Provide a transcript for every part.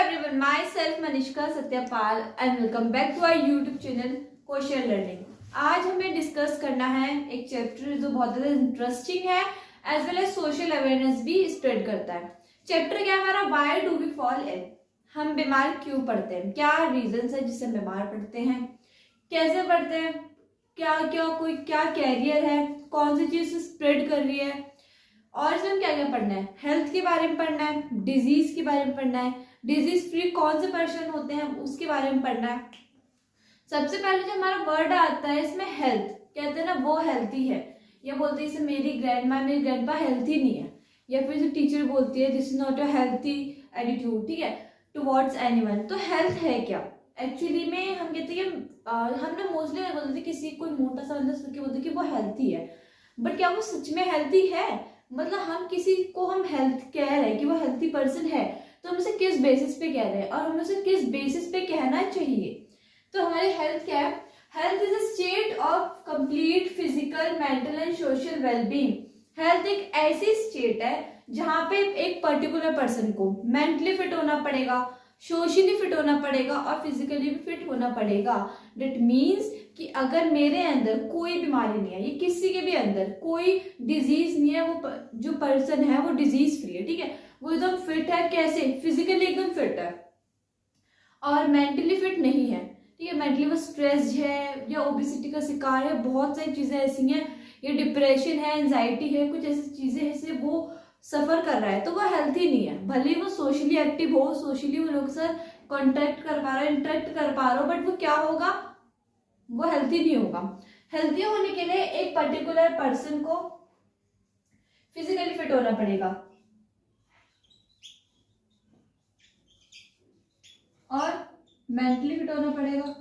everyone, myself Manishka Satyapal and welcome back to our YouTube channel Quotient Learning। आज हमें discuss करना है एक चैप्टर जो बहुत ज़्यादा इंटरेस्टिंग है as well as social awareness भी स्प्रेड करता है। चैप्टर क्या है हमारा? Why do we fall ill? हम बीमार क्यों पड़ते हैं, क्या रीजंस है जिससे बीमार पड़ते हैं, कैसे पड़ते हैं, क्या कैरियर है, कौन सी चीज स्प्रेड कर रही है, और इसमें क्या क्या पढ़ना है। हेल्थ के बारे में पढ़ना है, डिजीज के बारे में पढ़ना है, डिजीज फ्री कौन से पर्सन होते हैं उसके बारे में पढ़ना है। सबसे पहले जो हमारा वर्ड आता है इसमें हेल्थ, कहते हैं ना वो हेल्थी है, या बोलते हैं मेरी ग्रैंडपा हेल्थी नहीं है, या फिर जो टीचर बोलती है this is not a healthy attitude, ठीक है, टुवर्ड्स एनीवन। तो हेल्थ है क्या एक्चुअली में? हम कहते हैं हम ना मोस्टली बोलते हैं किसी कोई मोटा सा बंदा सुन के बोलते कि वो हेल्थी है, बट क्या वो सच में हेल्थी है? मतलब हम किसी को हम हेल्थ कह रहे हैं कि वो हेल्थी पर्सन है, तो हम उसे किस बेसिस पे कह रहे हैं और हमें उसे किस बेसिस पे कहना चाहिए। तो हमारी हेल्थ क्या है? Health is a state of complete physical, mental and social wellbeing. Health एक ऐसी स्टेट है जहाँ पे एक पर्टिकुलर पर्सन को मेंटली फिट होना पड़ेगा, सोशली फिट होना पड़ेगा और फिजिकली भी फिट होना पड़ेगा। दैट मीन्स कि अगर मेरे अंदर कोई बीमारी नहीं है, ये किसी के भी अंदर कोई डिजीज नहीं है, वो जो पर्सन है वो डिजीज फ्री है, ठीक है, वो एकदम फिट है। कैसे? फिजिकली एकदम फिट है और मेंटली फिट नहीं है, ठीक है, मेंटली वो स्ट्रेस्ड है या ओबेसिटी का शिकार है, बहुत सारी चीजें ऐसी हैं, ये डिप्रेशन है, एंजाइटी है, कुछ ऐसी चीजें ऐसे वो सफर कर रहा है, तो वो हेल्थी नहीं है। भले ही वो सोशली एक्टिव हो, सोशली वो लोग से कॉन्टेक्ट कर पा रहा है, इंटरेक्ट कर पा रहा हो, बट वो क्या होगा? वो हेल्थी नहीं होगा। हेल्थी होने के लिए एक पर्टिकुलर पर्सन को फिजिकली फिट होना पड़ेगा और मेंटली फिट होना पड़ेगा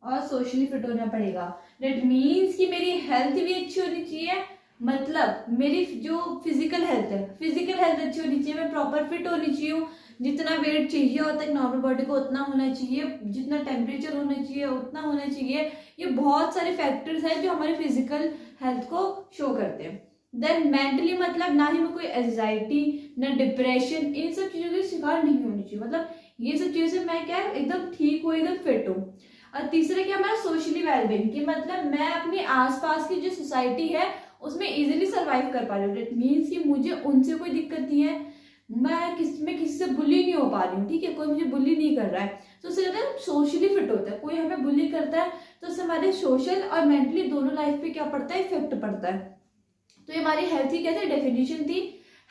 और सोशली फिट होना पड़ेगा। दैट मीन्स कि मेरी हेल्थ भी अच्छी होनी चाहिए, मतलब मेरी जो फिजिकल हेल्थ है, फिजिकल हेल्थ अच्छी होनी चाहिए, मैं प्रॉपर फिट होनी चाहिए, जितना वेट चाहिए होता है नॉर्मल बॉडी को उतना होना चाहिए, जितना टेम्परेचर होना चाहिए उतना होना चाहिए। ये बहुत सारे फैक्टर्स हैं जो हमारे फिजिकल हेल्थ को शो करते हैं। देन मेंटली मतलब ना ही में कोई एंजाइटी ना डिप्रेशन, इन सब चीजों के शिकार नहीं होनी चाहिए, मतलब ये सब चीजों से मैं क्या एकदम ठीक हूँ, एकदम फिट हूँ। और तीसरा क्या हमारा सोशली वेलबींग, कि मतलब मैं अपने आसपास की जो सोसाइटी है उसमें इजीली सरवाइव कर पा रही हूँ। दैट मीन्स कि मुझे उनसे कोई दिक्कत नहीं है, मैं किसी से बुली नहीं हो पा रही हूँ, ठीक है, कोई मुझे बुली नहीं कर रहा है, तो उससे कहते हैं सोशली फिट होता है। कोई हमें बुली करता है तो उससे हमारे सोशल और मेंटली दोनों लाइफ पे क्या पड़ता है? इफेक्ट पड़ता है। तो ये हमारी हेल्थ की कहते हैं डेफिनेशन थी।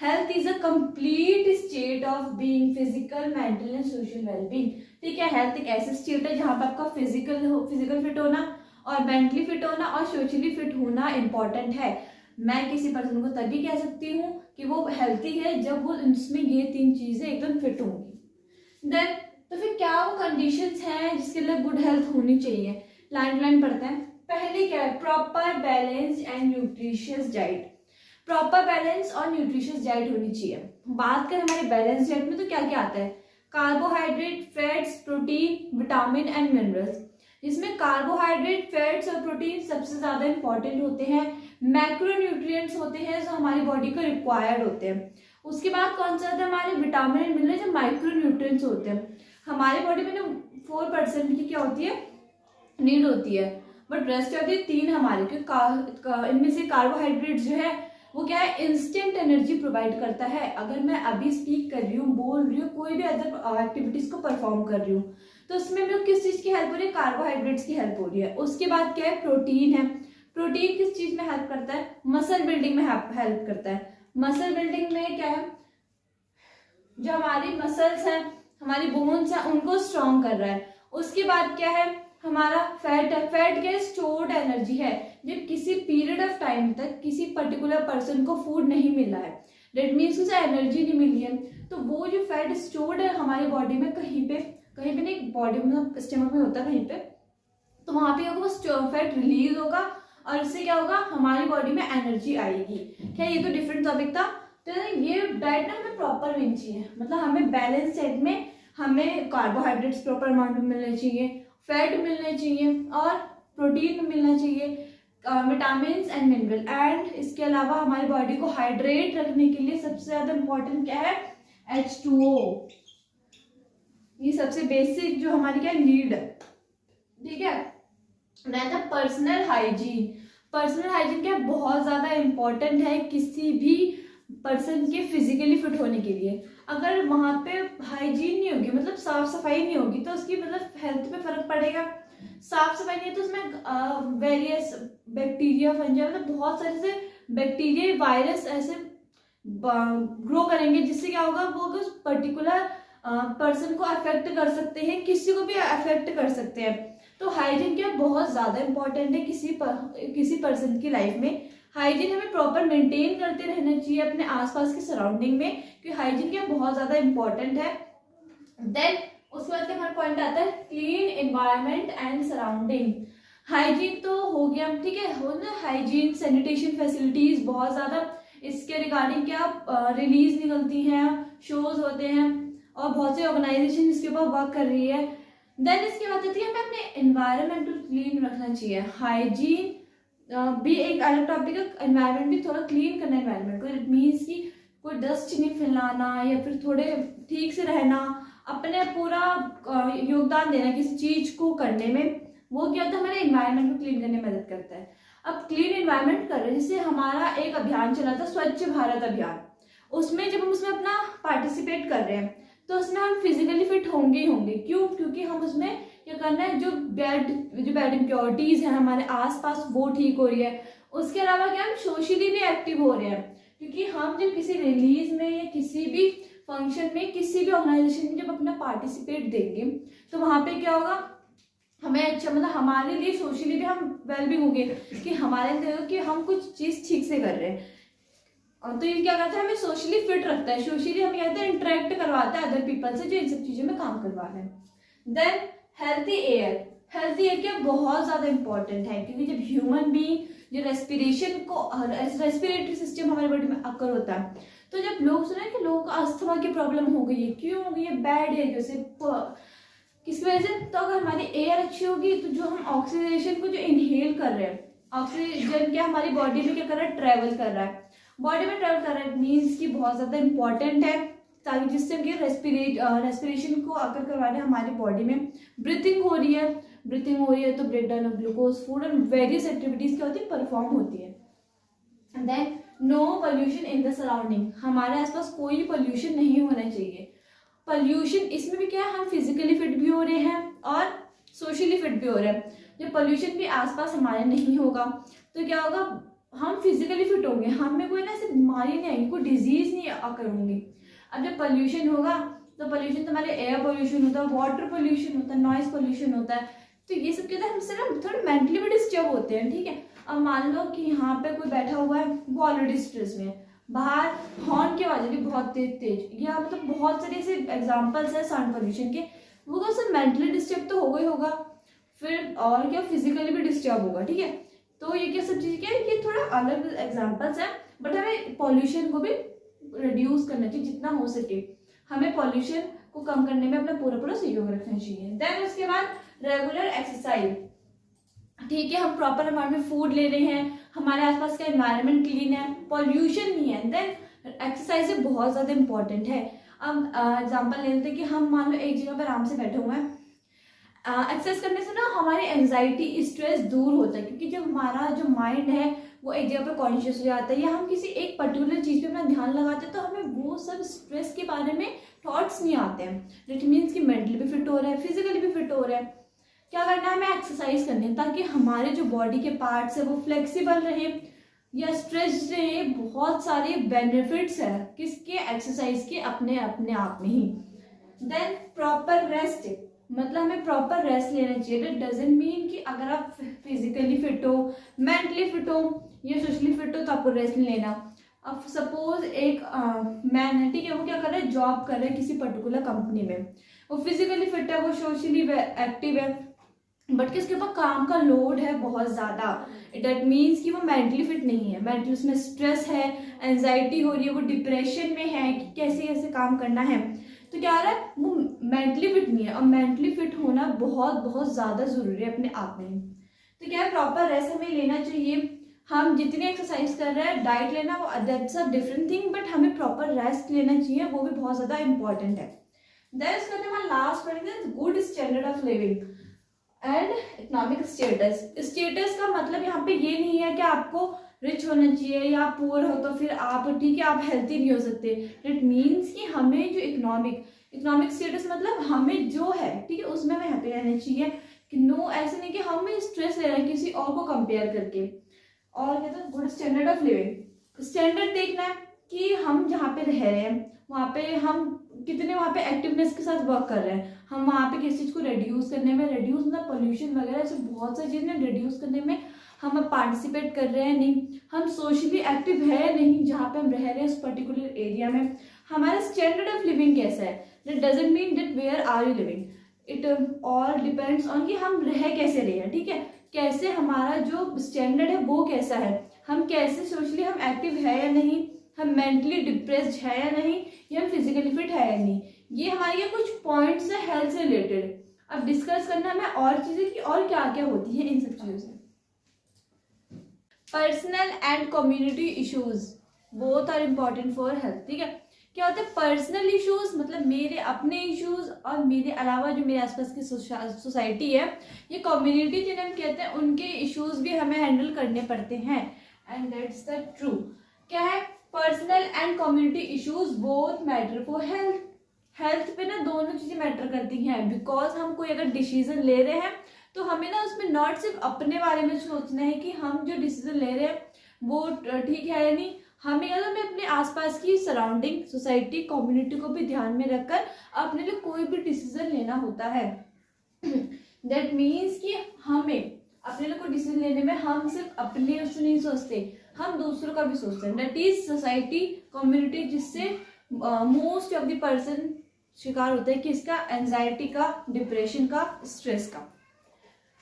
Health is a complete state of being physical, mental and social wellbeing, ठीक है। हेल्थ एक ऐसी स्टेट है जहां पर आपका फिजिकल फिट होना और मेंटली फिट होना और सोशली फिट होना इंपॉर्टेंट है। मैं किसी पर्सन को तभी कह सकती हूँ कि वो हेल्थी है जब वो इसमें ये तीन चीजें एकदम फिट होंगी। देन तो फिर क्या वो कंडीशंस हैं जिसके लिए गुड हेल्थ होनी चाहिए? लाइन पढ़ते हैं। पहले क्या है? Proper balance and nutritious diet. Proper balance और न्यूट्रिशियस डाइट होनी चाहिए। बात करें हमारे बैलेंस डाइट में तो क्या क्या आता है? Carbohydrate, fats, protein, vitamin and minerals. जिसमें कार्बोहाइड्रेट, फैट्स और प्रोटीन सबसे ज्यादा इंपॉर्टेंट होते हैं। मैक्रो न्यूट्रिएंट्स होते हैं जो हमारी बॉडी को रिक्वायर्ड होते हैं। उसके बाद कौन सा होता है? हमारे विटामिन एंड मिनरल जो माइक्रो न्यूट्रिएंट्स होते हैं। हमारी बॉडी में ना 4% की क्या होती है? नीड होती है, बट रेस्ट होती है 3 हमारे, क्योंकि इनमें से कार्बोहाइड्रेट जो है वो क्या है? इंस्टेंट एनर्जी प्रोवाइड करता है। अगर मैं अभी स्पीक कर रही हूँ, बोल रही हूँ, कोई भी अदर एक्टिविटीज को परफॉर्म कर रही हूँ, तो उसमें मेरे किस चीज की हेल्प हो रही है? कार्बोहाइड्रेट्स की हेल्प हो रही है। उसके बाद क्या है? प्रोटीन है। प्रोटीन किस चीज में हेल्प करता है? मसल बिल्डिंग में हेल्प करता है। मसल बिल्डिंग में क्या है? जो हमारी मसल्स हैं, हमारी बोन्स हैं, उनको स्ट्रॉन्ग कर रहा है। उसके बाद क्या है? हमारा फैट है। फैट क्या? स्टोर्ड एनर्जी है। जब किसी पीरियड ऑफ टाइम तक किसी पर्टिकुलर पर्सन को फूड नहीं मिला है, दैट मीन्स उसे एनर्जी नहीं मिली है, तो वो जो फैट स्टोर्ड है हमारी बॉडी में कहीं पे नहीं, बॉडी में स्टमक में होता है कहीं पे, तो वहां पे वो फैट रिलीज होगा और इससे क्या होगा? हमारी बॉडी में एनर्जी आएगी। क्या ये तो डिफरेंट टॉपिक था। तो ये डाइट ना हमें प्रॉपर मिलनी चाहिए, मतलब हमें बैलेंस डाइट में हमें कार्बोहाइड्रेट्स प्रॉपर अमाउंट में मिलने चाहिए, फैट मिलने चाहिए और प्रोटीन मिलना चाहिए, विटामिन एंड मिनरल। एंड इसके अलावा हमारी बॉडी को हाइड्रेट रखने के लिए सबसे ज्यादा इंपॉर्टेंट क्या है? H2O। ये सबसे बेसिक जो हमारी क्या नीड है, ठीक है। रहता पर्सनल हाइजीन। पर्सनल हाइजीन क्या बहुत ज़्यादा इम्पोर्टेंट है किसी भी पर्सन के फिजिकली फिट होने के लिए। अगर वहाँ पे हाइजीन नहीं होगी, मतलब साफ सफाई नहीं होगी, तो उसकी मतलब हेल्थ पे फर्क पड़ेगा। साफ सफाई नहीं है तो उसमें वेरियस बैक्टीरिया, फंजाई, मतलब बहुत सारे से बैक्टीरिया, वायरस ऐसे ग्रो करेंगे, जिससे क्या होगा, वो उस पर्टिकुलर पर्सन को अफेक्ट कर सकते हैं, किसी को भी अफेक्ट कर सकते हैं। तो हाइजीन क्या बहुत ज़्यादा इंपॉर्टेंट है किसी पर्सन की लाइफ में। हाइजीन हमें प्रॉपर मेंटेन करते रहना चाहिए अपने आसपास के सराउंडिंग में, क्योंकि हाइजीन क्या बहुत ज़्यादा इंपॉर्टेंट है। देन उसके बाद हमारा पॉइंट आता है clean environment and surrounding. Hygiene तो हो गया, ठीक है, हो ना, हाइजीन सैनिटेशन फैसिलिटीज बहुत ज़्यादा, इसके रिगार्डिंग क्या रिलीज निकलती हैं, शोज होते हैं, और बहुत सी ऑर्गेनाइजेशन इसके ऊपर वर्क कर रही है। देन इसके बाद आती है हमें अपने एनवायरनमेंट को क्लीन रखना चाहिए। हाइजीन भी एक अलग टॉपिक है, एनवायरनमेंट भी थोड़ा क्लीन करना एनवायरनमेंट को। इट मीन्स कि कोई डस्ट नहीं फैलाना, या फिर थोड़े ठीक से रहना, अपने पूरा योगदान देना किसी चीज को करने में। वो क्या होता है, हमारे एनवायरनमेंट को क्लीन करने में मदद करता है। अब क्लीन एनवायरनमेंट कर रहे हैं, जैसे हमारा एक अभियान चला था स्वच्छ भारत अभियान, उसमें जब हम उसमें अपना पार्टिसिपेट कर रहे हैं तो उसमें हम फिजिकली फिट होंगे ही होंगे। क्यों? क्योंकि हम उसमें क्या करना है, जो बैड इम्प्योरिटीज है हमारे आसपास वो ठीक हो रही है। उसके अलावा क्या, हम सोशली भी एक्टिव हो रहे हैं, क्योंकि हम जब किसी रिलीज में या किसी भी फंक्शन में, किसी भी ऑर्गेनाइजेशन में जब अपना पार्टिसिपेट देंगे, तो वहाँ पे क्या होगा, हमें अच्छा, मतलब हमारे लिए सोशली भी हम वेलबींग होंगे, कि हमारे अंदर कि हम कुछ चीज ठीक से कर रहे हैं। और तो ये क्या करता है, हमें सोशली फिट रखता है, सोशली हम कहते हैं इंटरेक्ट करवाता है अदर पीपल से जो इन सब चीजों में काम करवा रहे हैं। Then healthy air. Healthy air क्या बहुत ज्यादा इंपॉर्टेंट है, क्योंकि जब ह्यूमन बीइंग जो रेस्पिरेशन को, रेस्पिरेटरी सिस्टम हमारे बॉडी में अकर होता है, तो जब लोग सुने कि लोगों को अस्थमा की प्रॉब्लम हो गई है, क्यों हो गई है, बैड एयर जैसे किसकी वजह से, तो अगर हमारी एयर अच्छी होगी तो जो हम ऑक्सीजन को जो इनहेल कर रहे हैं, ऑक्सीजन क्या हमारी बॉडी में क्या कर रहा है, ट्रेवल कर रहा है, बॉडी में ट्रेवल कर रहा है, मीन्स की बहुत ज्यादा इंपॉर्टेंट है, ताकि जिससे हम रेस्पिरेशन को अकर करवा रहे हैं हमारी बॉडी में। ब्रीथिंग हो रही है तो break down of glucose, food and various activities क्या होती है, परफॉर्म होती है। Then no pollution in the surrounding. हमारे आसपास कोई पोल्यूशन नहीं होना चाहिए। पोल्यूशन इसमें भी क्या है, हम फिजिकली फिट भी हो रहे हैं और सोशली फिट भी हो रहे हैं। जब पोल्यूशन भी आसपास हमारे नहीं होगा तो क्या होगा, हम फिजिकली फिट होंगे, हमें कोई ना ऐसी बीमारी नहीं आएगी, कोई डिजीज नहीं आकर होंगी। अब जब पोल्यूशन होगा तो पोल्यूशन तो हमारे एयर पोल्यूशन होता है, वाटर पोल्यूशन होता है, नॉइज पोल्यूशन होता है, तो ये सब कहते हैं हमसे ना थोड़े मेंटली भी डिस्टर्ब होते हैं, ठीक है। अब मान लो कि यहाँ पे कोई बैठा हुआ है, वो ऑलरेडी स्ट्रेस में है, बाहर हॉर्न की आवाज बहुत तेज, या मतलब बहुत सारे ऐसे एग्जाम्पल्स है साउंड पोल्यूशन के, वो तो सिर्फ मेंटली डिस्टर्ब तो होगा ही होगा, फिर और क्या फिजिकली भी डिस्टर्ब होगा, ठीक है। तो ये क्या सब चीज क्या है, ये थोड़ा अलग एग्जाम्पल्स है, बट हमें पॉल्यूशन को भी रिड्यूस करना चाहिए जितना हो सके, हमें पॉल्यूशन को कम करने में अपना पूरा सहयोग रखना चाहिए। देन उसके बाद रेगुलर एक्सरसाइज, ठीक है, हम प्रॉपर अमाउंट में फूड ले रहे हैं, हमारे आसपास का एनवायरनमेंट क्लीन है, पॉल्यूशन नहीं है, देन एक्सरसाइज बहुत ज्यादा इंपॉर्टेंट है। अब एग्जांपल ले लेते हैं कि हम मान लो एक जगह पर आराम से बैठे हुए हैं, एक्सरसाइज करने से ना हमारी एंजाइटी, स्ट्रेस दूर होता है, क्योंकि जब हमारा जो माइंड है वो एक जगह पर कॉन्शियस हो जाता है, या हम किसी एक पर्टिकुलर चीज पे अपना ध्यान लगाते हैं, तो हमें वो सब स्ट्रेस के बारे में थॉट्स नहीं आते हैं। इट मीन्स कि मेंटली भी फिट हो रहा है, फिजिकली भी फिट हो रहा है। क्या करना है, हमें एक्सरसाइज करनी है, ताकि हमारे जो बॉडी के पार्ट्स है वो फ्लेक्सिबल रहे या स्ट्रेच रहे। बहुत सारे बेनिफिट्स है किसके, एक्सरसाइज के अपने अपने आप में ही। देन प्रॉपर रेस्ट, मतलब हमें प्रॉपर रेस्ट लेना चाहिए। इट डजंट मीन कि अगर आप फिजिकली फिट हो, मेंटली फिट हो या सोशली फिट हो तो आपको रेस्ट नहीं लेना। अब सपोज एक मैन है, ठीक है, वो क्या कर रहा है, जॉब कर रहा है किसी पर्टिकुलर कंपनी में, वो फिजिकली फिट है, वो सोशली एक्टिव है, बट किसके ऊपर काम का लोड है बहुत ज्यादा, दैट मीन्स कि वो मेंटली फिट नहीं है, मेंटली उसमें स्ट्रेस है, एंजाइटी हो रही है, वो डिप्रेशन में है कि कैसे कैसे काम करना है, तो क्या हो रहा है, वो मेंटली फिट नहीं है। और मेंटली फिट होना बहुत बहुत ज्यादा जरूरी है अपने आप में। तो क्या है, प्रॉपर रेस्ट हमें लेना चाहिए। हम जितनी एक्सरसाइज कर रहे हैं, डाइट लेना वो that's a different thing, but हमें प्रॉपर रेस्ट लेना चाहिए, वो भी बहुत ज्यादा इंपॉर्टेंट है। देन उसके बाद हमारा लास्ट पॉइंट है good standard of living and economic status. Status का मतलब यहाँ पे ये नहीं है कि आपको रिच होना चाहिए या पुअर हो तो फिर आप ठीक है आप हेल्थी नहीं हो सकते। इट मीन्स कि हमें जो इकोनॉमिक स्टेटस मतलब हमें जो है ठीक है उसमें हमें हैप्पी रहना चाहिए कि नो ऐसे नहीं कि हमें स्ट्रेस ले रहे हैं किसी और को कंपेयर करके। और कहते हैं good standard of living, standard देखना है कि हम जहाँ पे रह रहे हैं वहाँ पे हम कितने वहाँ पे एक्टिवनेस के साथ वर्क कर रहे हैं, हम वहाँ पे किसी चीज़ को रिड्यूस करने में, रिड्यूस मतलब पोल्यूशन वगैरह ऐसे बहुत सारी चीज़ें रिड्यूस करने में हम पार्टिसिपेट कर रहे हैं नहीं, हम सोशली एक्टिव है नहीं जहाँ पे हम रह रहे हैं उस पर्टिकुलर एरिया में, हमारा स्टैंडर्ड ऑफ लिविंग कैसा है। That doesn't mean that where are you living, it all depends on कि हम रह कैसे रहे हैं, ठीक है, कैसे हमारा जो स्टैंडर्ड है वो कैसा है, हम कैसे सोशली हम एक्टिव है या नहीं, हम मेंटली डिप्रेस्ड है या नहीं, या हम फिजिकली फिट है या नहीं। ये हमारे ये कुछ पॉइंट्स है हेल्थ से रिलेटेड। अब डिस्कस करना है हमें और चीजें कि और क्या क्या होती है इन सब चीजों से। Personal and community issues both are important for health, ठीक है। क्या होता है पर्सनल इश्यूज मतलब मेरे अपने इश्यूज और मेरे अलावा जो मेरे आसपास की सोसाइटी है, ये कम्युनिटी जिन्हें हम कहते हैं उनके इश्यूज भी हमें हैंडल करने पड़ते हैं। And that's the true. क्या है personal and community issues both matter for health. Health पे ना दोनों चीजें मैटर करती हैं बिकॉज हम कोई अगर डिसीजन ले रहे हैं तो हमें ना उसमें नॉट सिर्फ अपने बारे में सोचना है कि हम जो डिसीजन ले रहे हैं वो ठीक है या नहीं, हमें अपने आसपास की सराउंडिंग सोसाइटी कम्युनिटी को भी ध्यान में रखकर अपने लिए कोई भी डिसीजन लेना होता है। दैट मीन्स कि हमें अपने लिए कोई डिसीजन लेने में हम सिर्फ अपने उससे नहीं सोचते, हम दूसरों का भी सोचते हैं। दैट इज सोसाइटी कम्युनिटी जिससे मोस्ट ऑफ द पर्सन शिकार होते हैं किसका, एंजाइटी का, डिप्रेशन का, स्ट्रेस का।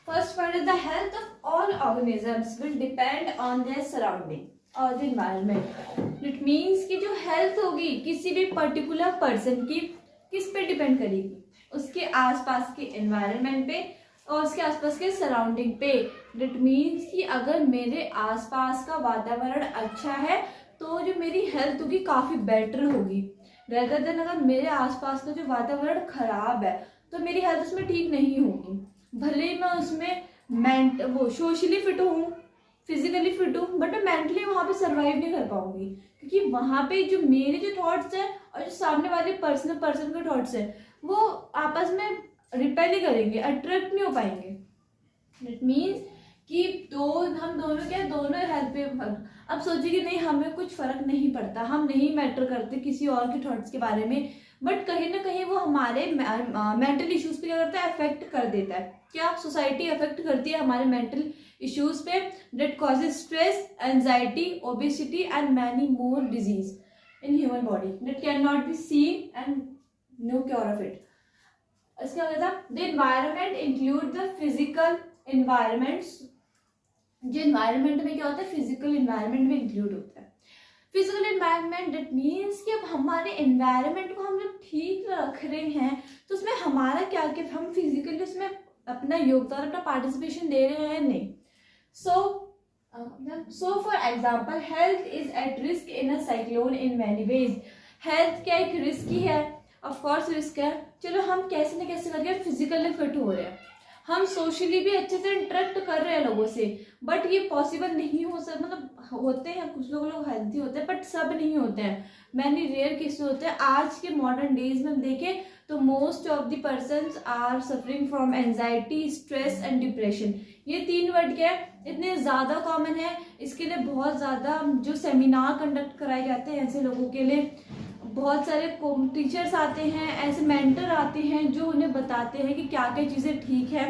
First point is the health of all organisms will depend on their surrounding और द एनवायरनमेंट। इट मीन्स कि जो हेल्थ होगी किसी भी पर्टिकुलर पर्सन की किस पे डिपेंड करेगी, उसके आसपास के एनवायरनमेंट पे और उसके आसपास के सराउंडिंग पे। इट मीन्स कि अगर मेरे आसपास का वातावरण अच्छा है तो जो मेरी हेल्थ होगी काफ़ी बेटर होगी, रेदर देन अगर मेरे आसपास का जो वातावरण खराब है तो मेरी हेल्थ उसमें ठीक नहीं होगी। भले ही मैं उसमें सोशली फिट हूँ, फिजिकली फिट हूँ, बट मैं मेंटली वहाँ पे सरवाइव नहीं कर पाऊंगी क्योंकि वहाँ पे जो मेरे जो थॉट्स हैं और जो सामने वाले पर्सन के थॉट्स हैं वो आपस में रिपेल ही करेंगे, अट्रैक्ट नहीं हो पाएंगे। इट मीन्स कि हम दोनों क्या दोनों हेल्थ पे। अब सोचिए कि नहीं हमें कुछ फर्क नहीं पड़ता, हम नहीं मैटर करते किसी और के थॉट्स के बारे में, बट कहीं ना कहीं वो हमारे मेंटल इश्यूज पे क्या करता है, अफेक्ट कर देता है। क्या सोसाइटी अफेक्ट करती है हमारे मेंटल इश्यूज पे। That causes stress, anxiety, obesity and many more disease in human body that can not be seen and no cure of it. इसका मतलब the environment include the physical environments. जो environment में क्या होता है, physical environment में include होता है। फिजिकल एनवायरनमेंट दैट मीन्स कि अब हमारे एनवायरनमेंट को हम जब ठीक रख रहे हैं तो उसमें हमारा क्या कि हम फिजिकली उसमें अपना योगदान, अपना पार्टिसिपेशन दे रहे हैं नहीं। So for example health is at risk in a cyclone in many ways. Health क्या एक रिस्क ही है, ऑफकोर्स रिस्क है। चलो हम कैसे न कैसे करके फिजिकली फिट हो रहे हैं, हम सोशली भी अच्छे से इंटरेक्ट कर रहे हैं लोगों से, बट ये पॉसिबल नहीं हो सकता। मतलब होते हैं कुछ लोग हेल्थी होते हैं बट सब नहीं होते हैं, मैनी रेयर केसेस होते हैं। आज के मॉडर्न डेज में हम देखें तो most of the persons are suffering from anxiety, stress and depression. ये तीन वर्ड क्या है, इतने ज़्यादा कॉमन है, इसके लिए बहुत ज़्यादा जो सेमिनार कंडक्ट कराए जाते हैं ऐसे लोगों के लिए। बहुत सारे टीचर्स आते हैं, ऐसे मेंटर आते हैं जो उन्हें बताते हैं कि क्या क्या चीज़ें ठीक है,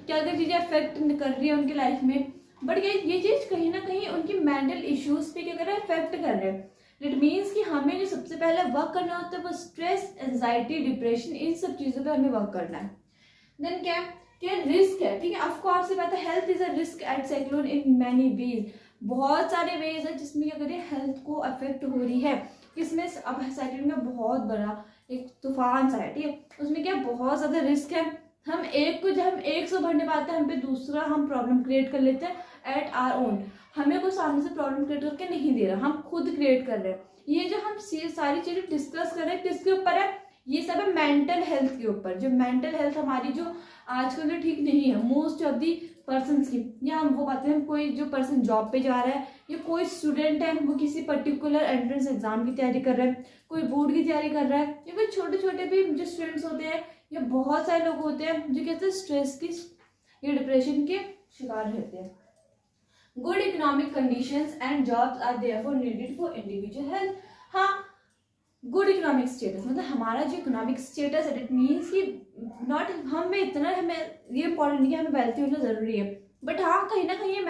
क्या क्या चीज़ें अफेक्ट कर रही है उनकी लाइफ में, बट ये चीज़ कहीं ना कहीं उनकी मेंटल इश्यूज पे क्या कर रहा है, इफेक्ट कर रहे हैं। इट मीन्स कि हमें जो सबसे पहले वर्क करना होता है वो स्ट्रेस, एंजाइटी, डिप्रेशन, इन सब चीज़ों पे हमें वर्क करना है। देन क्या रिस्क है, ठीक है, ऑफकोर्स ये बात है, health is a risk at cyclone in many ways. बहुत सारे वेज है जिसमें क्या करें हेल्थ को अफेक्ट हो रही है। इसमें अब साइक्लोन में बहुत बड़ा एक तूफान सा है, ठीक है, उसमें क्या बहुत ज़्यादा रिस्क है। हम जब हम 100 भरने पाते हैं हम पे दूसरा हम प्रॉब्लम क्रिएट कर लेते हैं एट आवर ओन। हमें कोई सामने से प्रॉब्लम क्रिएट करके नहीं दे रहा, हम खुद क्रिएट कर रहे हैं। ये जो हम सारी चीज़ें डिस्कस कर रहे हैं किसके ऊपर है, ये सब है मेंटल हेल्थ के ऊपर। जो मेंटल हेल्थ हमारी जो आजकल जो ठीक नहीं है मोस्ट ऑफ दी पर्सन की, या हम वो बात हैं, कोई जो पर्सन जॉब पे जा रहा है या कोई स्टूडेंट है वो किसी पर्टिकुलर एंट्रेंस एग्जाम की तैयारी कर रहा है, कोई बोर्ड की तैयारी कर रहा है, या फिर छोटे छोटे भी जो स्टूडेंट्स होते हैं या बहुत सारे लोग होते हैं जो कहते हैं स्ट्रेस की या डिप्रेशन के शिकार रहते हैं। Good economic conditions and jobs are therefore needed for individual health. हाँ, गुड इकोनॉमिक स्टेटस मतलब हमारा जो इकोनॉमिक स्टेटस है इट मीन्स कि नॉट हमें इतना, हमें ये इंपॉर्टेंट नहीं कि हमें वेल्थी होना जरूरी है, बट हाँ कहीं ना कहीं ये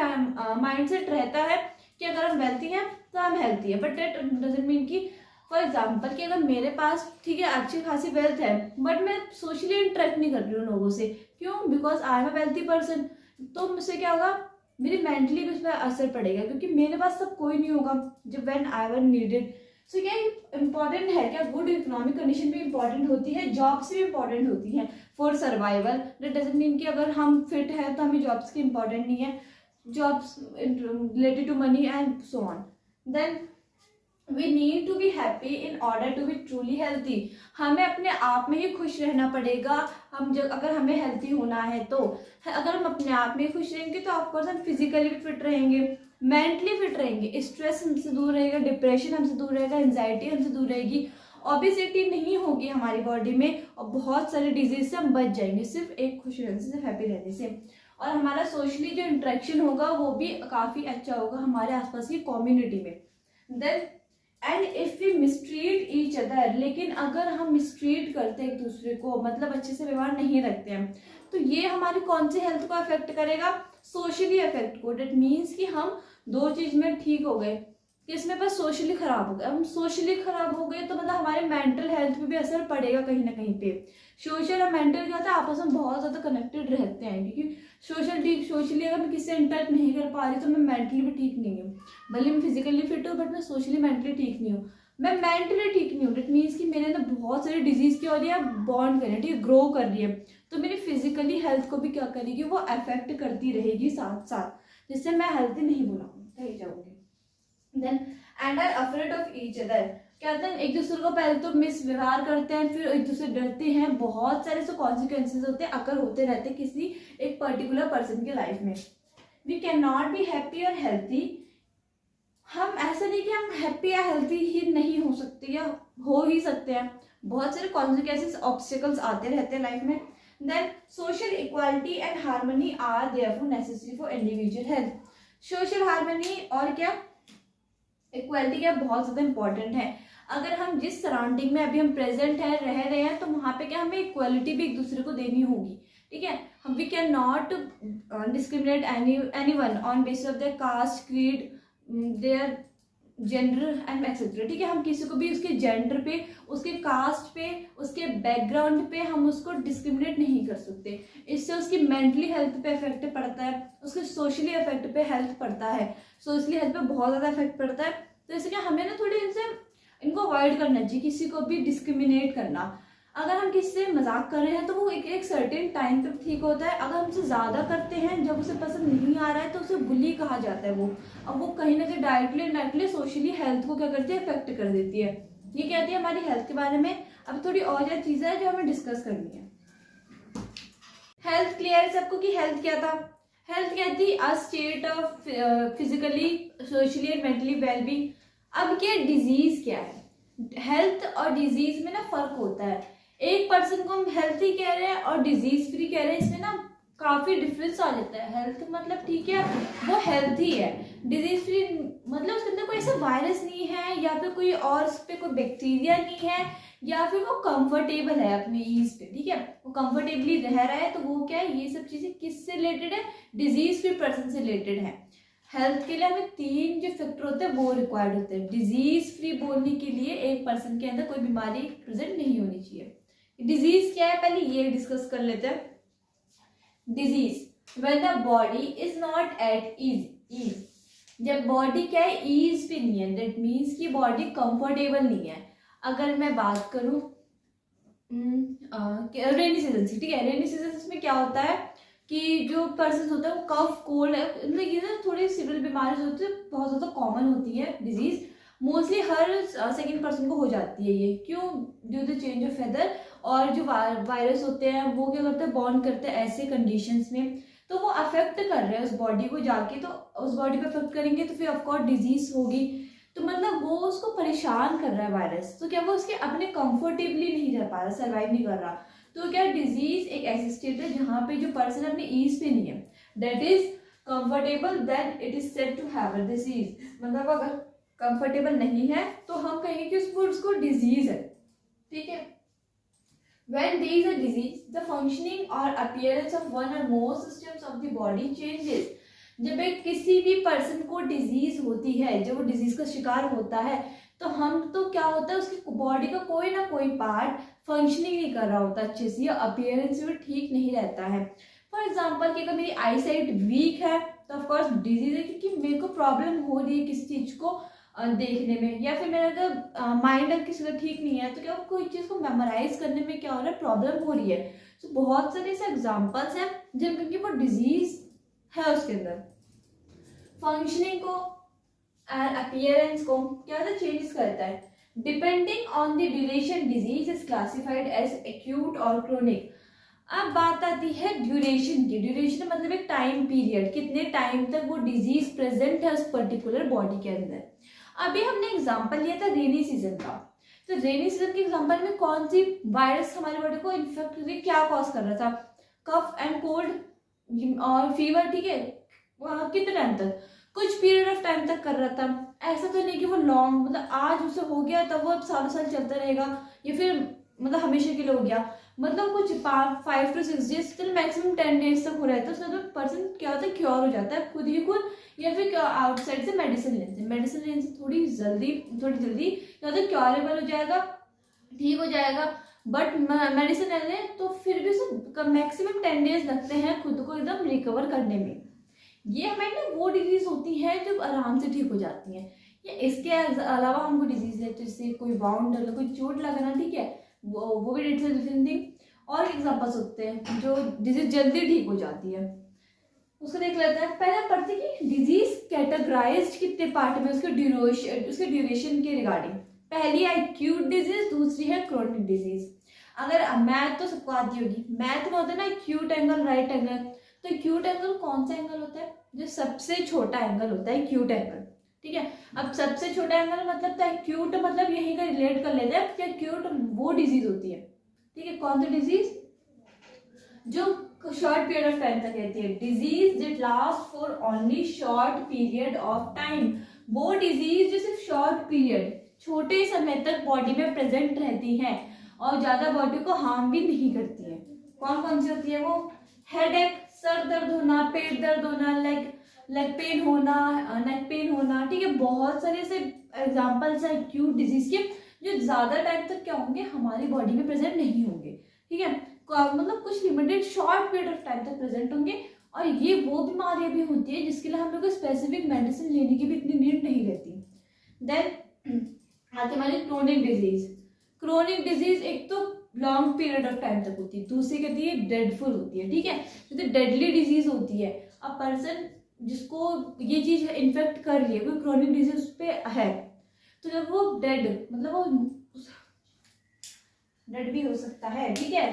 माइंडसेट रहता है कि अगर हम वेल्थी हैं तो हम हेल्थी है। बट दैट डजंट मीन कि फॉर एग्जाम्पल कि अगर मेरे पास ठीक है अच्छी खासी वेल्थ है बट मैं सोशली इंटरेक्ट नहीं कर रही हूँ लोगों से, क्यों? Because I am a wealthy person. तो मुझसे क्या होगा, मेरी मेंटली भी उस पर असर पड़ेगा, क्योंकि मेरे पास सब कोई नहीं होगा जब व्हेन आई वर नीडेड। सो क्या इंपॉर्टेंट है क्या? गुड इकोनॉमिक कंडीशन भी इंपॉर्टेंट होती है, जॉब्स भी इंपॉर्टेंट होती है for survival. That doesn't mean कि अगर हम फिट हैं तो हमें जॉब्स की इंपॉर्टेंट नहीं है, jobs related to money and so on. Then we need to be happy in order to be truly healthy. हमें अपने आप में ही खुश रहना पड़ेगा। हम जब अगर हमें हेल्थी होना है तो अगर हम अपने आप में खुश रहेंगे तो ऑफकोर्स हम फिजिकली भी फिट रहेंगे, मेंटली फिट रहेंगे, स्ट्रेस हमसे दूर रहेगा, डिप्रेशन हमसे दूर रहेगा, एंजाइटी हमसे दूर रहेगी, ओबेसिटी नहीं होगी हमारी बॉडी में, और बहुत सारे डिजीज से हम बच जाएंगे सिर्फ एक खुश रहने से, सिर्फ हैप्पी रहने से। और हमारा सोशली जो इंटरेक्शन होगा वो भी काफ़ी अच्छा होगा हमारे आसपास की कम्युनिटी में। Then and if we mistreat each other, लेकिन अगर हम मिसट्रीट करते हैं एक दूसरे को, मतलब अच्छे से व्यवहार नहीं रखते हैं, तो ये हमारी कौन सी हेल्थ को अफेक्ट करेगा? सोशली अफेक्ट को। डेट मीन्स कि हम दो चीज में ठीक हो गए, किसमें? बस सोशली खराब हो गए। हम सोशली खराब हो गए तो मतलब हमारे मेंटल हेल्थ पे भी असर पड़ेगा कहीं ना कहीं पे। सोशल और मेंटल क्या होता है, आपस में बहुत ज्यादा कनेक्टेड रहते हैं, क्योंकि सोशली अगर मैं किसी से इंटरेक्ट नहीं कर पा रही तो मैं मेंटली भी ठीक नहीं हूँ। भले मैं फिजिकली फिट हूँ बट मैं सोशली मेंटली ठीक नहीं हूँ, मैं मेंटली ठीक नहीं हूँ। डेट मीन्स कि मेरे अंदर बहुत सारी डिजीज की हो रही है, बॉन्ड कर रही है, ठीक है, ग्रो कर रही है, तो मेरी फिजिकली हेल्थ को भी क्या करेगी, वो अफेक्ट करती रहेगी साथ साथ, जिससे मैं हेल्थी नहीं बोलाऊंगी जाऊंगी। Then and are afraid of each other, क्या होता है एक दूसरे को पहले तो मिसव्यवहार करते हैं, फिर एक दूसरे डरते हैं, बहुत सारे सो कॉन्सिक्वेंसेज होते हैं, अकर होते रहते हैं किसी एक पर्टिकुलर पर्सन के लाइफ में। We can not be happy और हेल्थी। हम ऐसा नहीं कि हम हैप्पी या हेल्थी ही नहीं हो सकते, या हो ही सकते हैं, बहुत सारे कॉन्सिक्वेंसेज ऑब्स्टिकल्स आते रहते हैं लाइफ में। Then social equality and harmony are therefore necessary for individual health. Social harmony और क्या इक्वालिटी क्या बहुत ज्यादा इंपॉर्टेंट है। अगर हम जिस सराउंडिंग में अभी हम प्रेजेंट है रह रहे हैं तो वहां पे क्या हमें इक्वालिटी भी एक दूसरे को देनी होगी, ठीक है। हम we can not discriminate anyone on basis of their caste, creed, their gender and etcetera, ठीक है। हम किसी को भी उसके जेंडर पे, उसके कास्ट पे, उसके बैकग्राउंड पे हम उसको डिस्क्रिमिनेट नहीं कर सकते। इससे उसकी मेंटली हेल्थ पे इफेक्ट पड़ता है, उसके सोशली इफेक्ट पे हेल्थ पड़ता है, सोशली हेल्थ पे बहुत ज़्यादा इफेक्ट पड़ता है। तो इससे क्या हमें ना थोड़ी इनको अवॉइड करना चाहिए, किसी को भी डिस्क्रिमिनेट करना। अगर हम किसी से मजाक कर रहे हैं तो वो एक सर्टेन टाइम तक ठीक होता है, अगर हमसे ज़्यादा करते हैं, जब उसे पसंद नहीं आ रहा है तो उसे बुली कहा जाता है वो। अब वो कहीं ना कहीं डायरेक्टली सोशली हेल्थ को क्या करती है, इफेक्ट कर देती है। ये कहती है हमारी हेल्थ के बारे में। अब थोड़ी और ज्यादा चीज़ें हैं जो हमें डिस्कस करनी है। हेल्थ क्लियर है सबको कि हेल्थ क्या था? हेल्थ कहती a state of physically, socially and mentally wellbeing. अब क्या डिजीज क्या है? हेल्थ और डिजीज में ना फर्क होता है। एक पर्सन को हम हेल्थी कह रहे हैं और डिजीज फ्री कह रहे हैं, इसमें ना काफी डिफरेंस आ जाता है। हेल्थ मतलब ठीक है वो हेल्थी है, डिजीज फ्री मतलब उसके अंदर कोई ऐसा वायरस नहीं है, या फिर कोई और उस पर कोई बैक्टीरिया नहीं है, या फिर वो कंफर्टेबल है अपने ईज पे, ठीक है, वो कंफर्टेबली रह रहा है। तो वो क्या है, ये सब चीजें किससे रिलेटेड है? डिजीज फ्री पर्सन से रिलेटेड है। हेल्थ के लिए हमें 3 जो फैक्टर होते हैं वो रिक्वायर्ड होते हैं। डिजीज फ्री बोलने के लिए एक पर्सन के अंदर कोई बीमारी प्रेजेंट नहीं होनी चाहिए। डिजीज क्या है पहले ये डिस्कस कर लेते हैं। Disease when the body is not at ease, जब बॉडी क्या है ईज पे नहीं है, दैट मीन्स कि बॉडी कंफर्टेबल नहीं है। अगर मैं बात करूं रेनी सीजन से, ठीक है, रेनी सीजन में क्या होता है कि जो पर्सन होता है वो कफ कोल्ड है, मतलब ये ना थोड़ी सिविल बीमारी होती है, बहुत ज़्यादा कॉमन होती है डिजीज। मोस्टली हर सेकंड पर्सन को हो जाती है ये। क्यों? Due to change of weather. और जो वायरस होते हैं वो क्या करते हैं, बॉर्न करते हैं ऐसे कंडीशंस में, तो वो अफेक्ट कर रहे हैं उस बॉडी को जाके, तो उस बॉडी पे अफेक्ट करेंगे तो फिर ऑफकोर्स डिजीज होगी। तो मतलब वो उसको परेशान कर रहा है वायरस, तो क्या वो उसके अपने कंफर्टेबली नहीं रह पा रहा, सर्वाइव नहीं कर रहा। तो क्या डिजीज एक ऐसी स्टेट है जहाँ पे जो पर्सन अपने ईज पे नहीं है, that is comfortable, then it is said to have a disease. मतलब अगर कंफर्टेबल नहीं है तो हम कहेंगे कि उसको डिजीज है, ठीक है। When there is a disease, the functioning or appearance of one or more systems of the body changes. जब एक किसी भी पर्सन को डिजीज होती है, जब वो डिजीज का शिकार होता है, तो हम तो क्या होता है, उसकी बॉडी का कोई ना कोई पार्ट फंक्शनिंग नहीं कर रहा होता अच्छे से, या अपीयरेंस भी ठीक नहीं रहता है। फॉर एग्जाम्पल कि अगर मेरी आई साइट वीक है तो ऑफकोर्स डिजीज है, क्योंकि मेरे को प्रॉब्लम हो रही है किसी चीज को देखने में, या फिर मेरा अगर माइंड अगर किसी का ठीक नहीं है तो क्या कोई चीज़ को मेमोराइज करने में क्या हो रहा है, प्रॉब्लम हो रही है। तो बहुत सारे ऐसे एग्जांपल्स हैं जिनकी वो डिजीज है उसके अंदर। फंक्शनिंग को एंड अपीयरेंस को क्या चेंजेस करता है, depending on the duration disease is classified as acute और क्रोनिक। अब बात आती है ड्यूरेशन की। ड्यूरेशन मतलब एक टाइम पीरियड, कितने टाइम तक वो डिजीज प्रेजेंट है उस पर्टिकुलर बॉडी के अंदर। अभी हमने एग्जांपल लिया था रेनी सीजन का, तो रेनी सीजन के एग्जांपल में कौन सी वायरस हमारी बॉडी को इन्फेक्ट करके क्या कॉज कर रहा था, कफ एंड कोल्ड और फीवर, ठीक है। कितने टाइम तक, कुछ पीरियड ऑफ टाइम तक कर रहा था। ऐसा तो नहीं कि वो लॉन्ग, मतलब आज उसे हो गया तब वो सालों साल चलता रहेगा, या फिर मतलब हमेशा के लिए हो गया। मतलब कुछ 5 to 6 days till maximum 10 days तक हो रहता है, उसके बाद पर्सन क्या होता है, क्योर हो जाता है खुद ही खुद, या फिर आउटसाइड से मेडिसिन लेने से थोड़ी जल्दी क्या होता है, क्योरेबल हो जाएगा, ठीक हो जाएगा। बट मेडिसिन लेने तो फिर भी उसे मैक्सिमम 10 डेज लगते हैं खुद को एकदम रिकवर करने में। ये हमारी ना वो डिजीज होती है जो आराम से ठीक हो जाती हैं। या इसके अलावा हमको डिजीज है, तो जैसे कोई वाउंड लगा, कोई चोट लगना, ठीक है, वो भी डिफरेंट थिंग। और एग्जाम्पल्स होते हैं जो डिजीज जल्दी ठीक हो जाती है, उसको देख लेते हैं। पहले पढ़ते कि डिजीज कैटेगराइज्ड कितने पार्ट में, उसके ड्यूरेशन के रिगार्डिंग। पहली है एक्यूट डिजीज, दूसरी है क्रोनिक डिजीज। अगर मैथ तो सबको आती होगी, मैथ में होता है ना एक्यूट एंगल, राइट एंगल। तो एक्यूट एंगल कौन सा एंगल होता है, जो सबसे छोटा एंगल होता है एक्यूट एंगल, ठीक है। अब सबसे छोटा एंगल मतलब तो एक्यूट मतलब यही का रिलेट कर लेते हैं कि एक्यूट वो डिजीज होती है, ठीक है। कौन सी डिजीज, जो शॉर्ट पीरियड ऑफ टाइम तक रहती है। Disease that last for only short period of time, वो डिजीज जो सिर्फ शॉर्ट पीरियड, छोटे समय तक बॉडी में प्रेजेंट रहती है और ज्यादा बॉडी को हार्म भी नहीं करती है। कौन कौन सी होती है वो, हेडेक, सर दर्द होना, पेट दर्द होना, लेग पेन होना, नेक पेन होना, ठीक है। बहुत सारे ऐसे एग्जाम्पल्स है एक्यूट डिजीज के जो ज्यादा टाइम तक क्या होंगे, हमारी बॉडी में प्रेजेंट नहीं होंगे, ठीक है। मतलब कुछ limited short period of time तक प्रेजेंट होंगे। और ये वो बीमारियां भी होती है जिसके लिए हम लोग को स्पेसिफिक मेडिसिन लेने की भी इतनी नीड नहीं रहती। देन आती हमारी क्रोनिक डिजीज। क्रोनिक डिजीज एक तो लॉन्ग पीरियड ऑफ टाइम तक होती है, दूसरी कहती है डेडफुल होती है, ठीक है। तो डेडली डिजीज होती है। अब पर्सन जिसको ये चीज इन्फेक्ट कर रही है, कोई क्रोनिक डिजीज उस पे है, तो जब वो डेड मतलब वो डेड भी हो सकता है, ठीक है।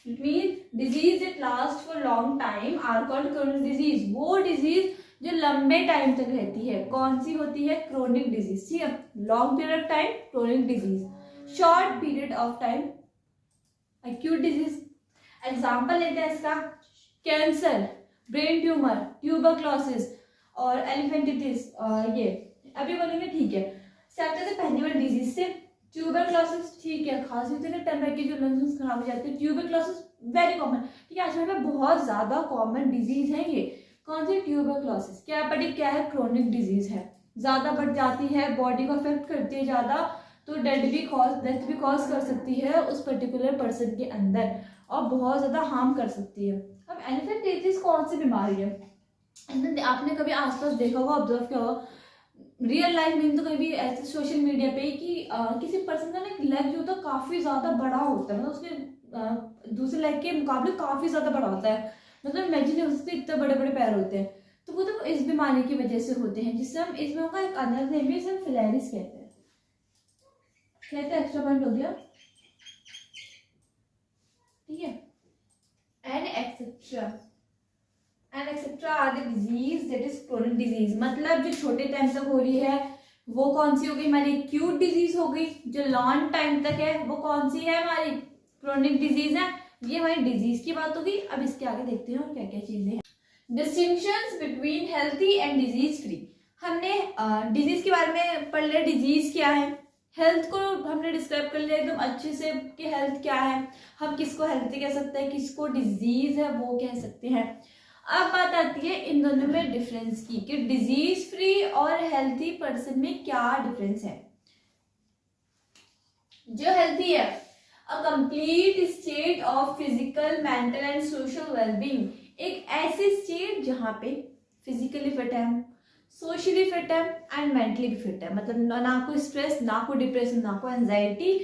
It mean disease that last for long time are called chronic disease. वो डिजीज जो लंबे टाइम तक रहती है, कौन सी होती है, क्रोनिक डिजीज, ठीक है। Long period of time chronic disease, short period of time acute disease. Example लेते हैं इसका, कैंसर, ब्रेन ट्यूमर, ट्यूबरक्लोसिस और एलिफेंटिटिस। ये अभी बोलेंगे, ठीक है। स्टार्ट करते पहली वाली डिजीज से, ट्यूबरक्लोसिस, ठीक है। खांसी होती है ना, टर्म की जो लंग्स खराब हो जाते हैं, ट्यूबरक्लोसिस वेरी कॉमन, ठीक है। आजकल में बहुत ज्यादा कॉमन डिजीज है ये। कौन सी, ट्यूबरक्लोसिस। क्या पढ़ी, क्या है, क्रोनिक डिजीज है, ज्यादा बढ़ जाती है, बॉडी को अफेक्ट करती है ज्यादा, तो डेथ भी कॉज कर सकती है उस पर्टिकुलर पर्सन के अंदर और बहुत ज्यादा हार्म कर सकती है। अब एलिफेंटिटिस कौन सी बीमारी है, आपने कभी आसपास देखा होगा, ऑब्जर्व किया होगा, रियल लाइफ में तो कभी ऐसे सोशल मीडिया पे कि किसी पर्सन का ना लेग जो होता है काफी ज्यादा बड़ा होता है, मतलब उसके दूसरे लेग के मुकाबले काफी ज्यादा बड़ा होता है। मतलब इमेजिन हो सकते इतने बड़े बड़े पैर होते हैं। तो वो तो इस बीमारी की वजह से होते हैं, जिससे हम इस बीमारी का एक अलग नेम है, इसे हम फिलेरिस कहते हैं। कहते हैं एक्स्ट्रा पॉइंट हो गया, ठीक है। And etcetera are the disease that is chronic disease, मतलब जो छोटे टाइम तक हो रही है वो कौन सी हो गई हमारी एक्यूट डिजीज हो गई, जो लॉन्ग टाइम तक है वो कौन सी है हमारी क्रोनिक डिजीज है। ये हमारी डिजीज की बात होगी। अब इसके आगे देखते हैं और क्या क्या चीजें हैं। Distinctions between healthy and disease free, हमने डिजीज के बारे में पढ़ लिया, डिजीज क्या है, हेल्थ को हमने डिस्क्राइब कर लिया एकदम अच्छे से कि हेल्थ क्या है, हम किसको हेल्थी कह सकते हैं, किसको डिजीज है वो कह सकते हैं। अब बात आती है इन दोनों में डिफरेंस की कि डिजीज फ्री और हेल्थी पर्सन में क्या डिफरेंस है। जो हेल्थी है, a complete state of physical mental and social wellbeing, एक ऐसी स्टेट जहां पे फिजिकली फिट है, सोशली फिट है एंड मेंटली भी फिट है, मतलब ना कोई स्ट्रेस, ना कोई डिप्रेशन, ना कोई एंजाइटी,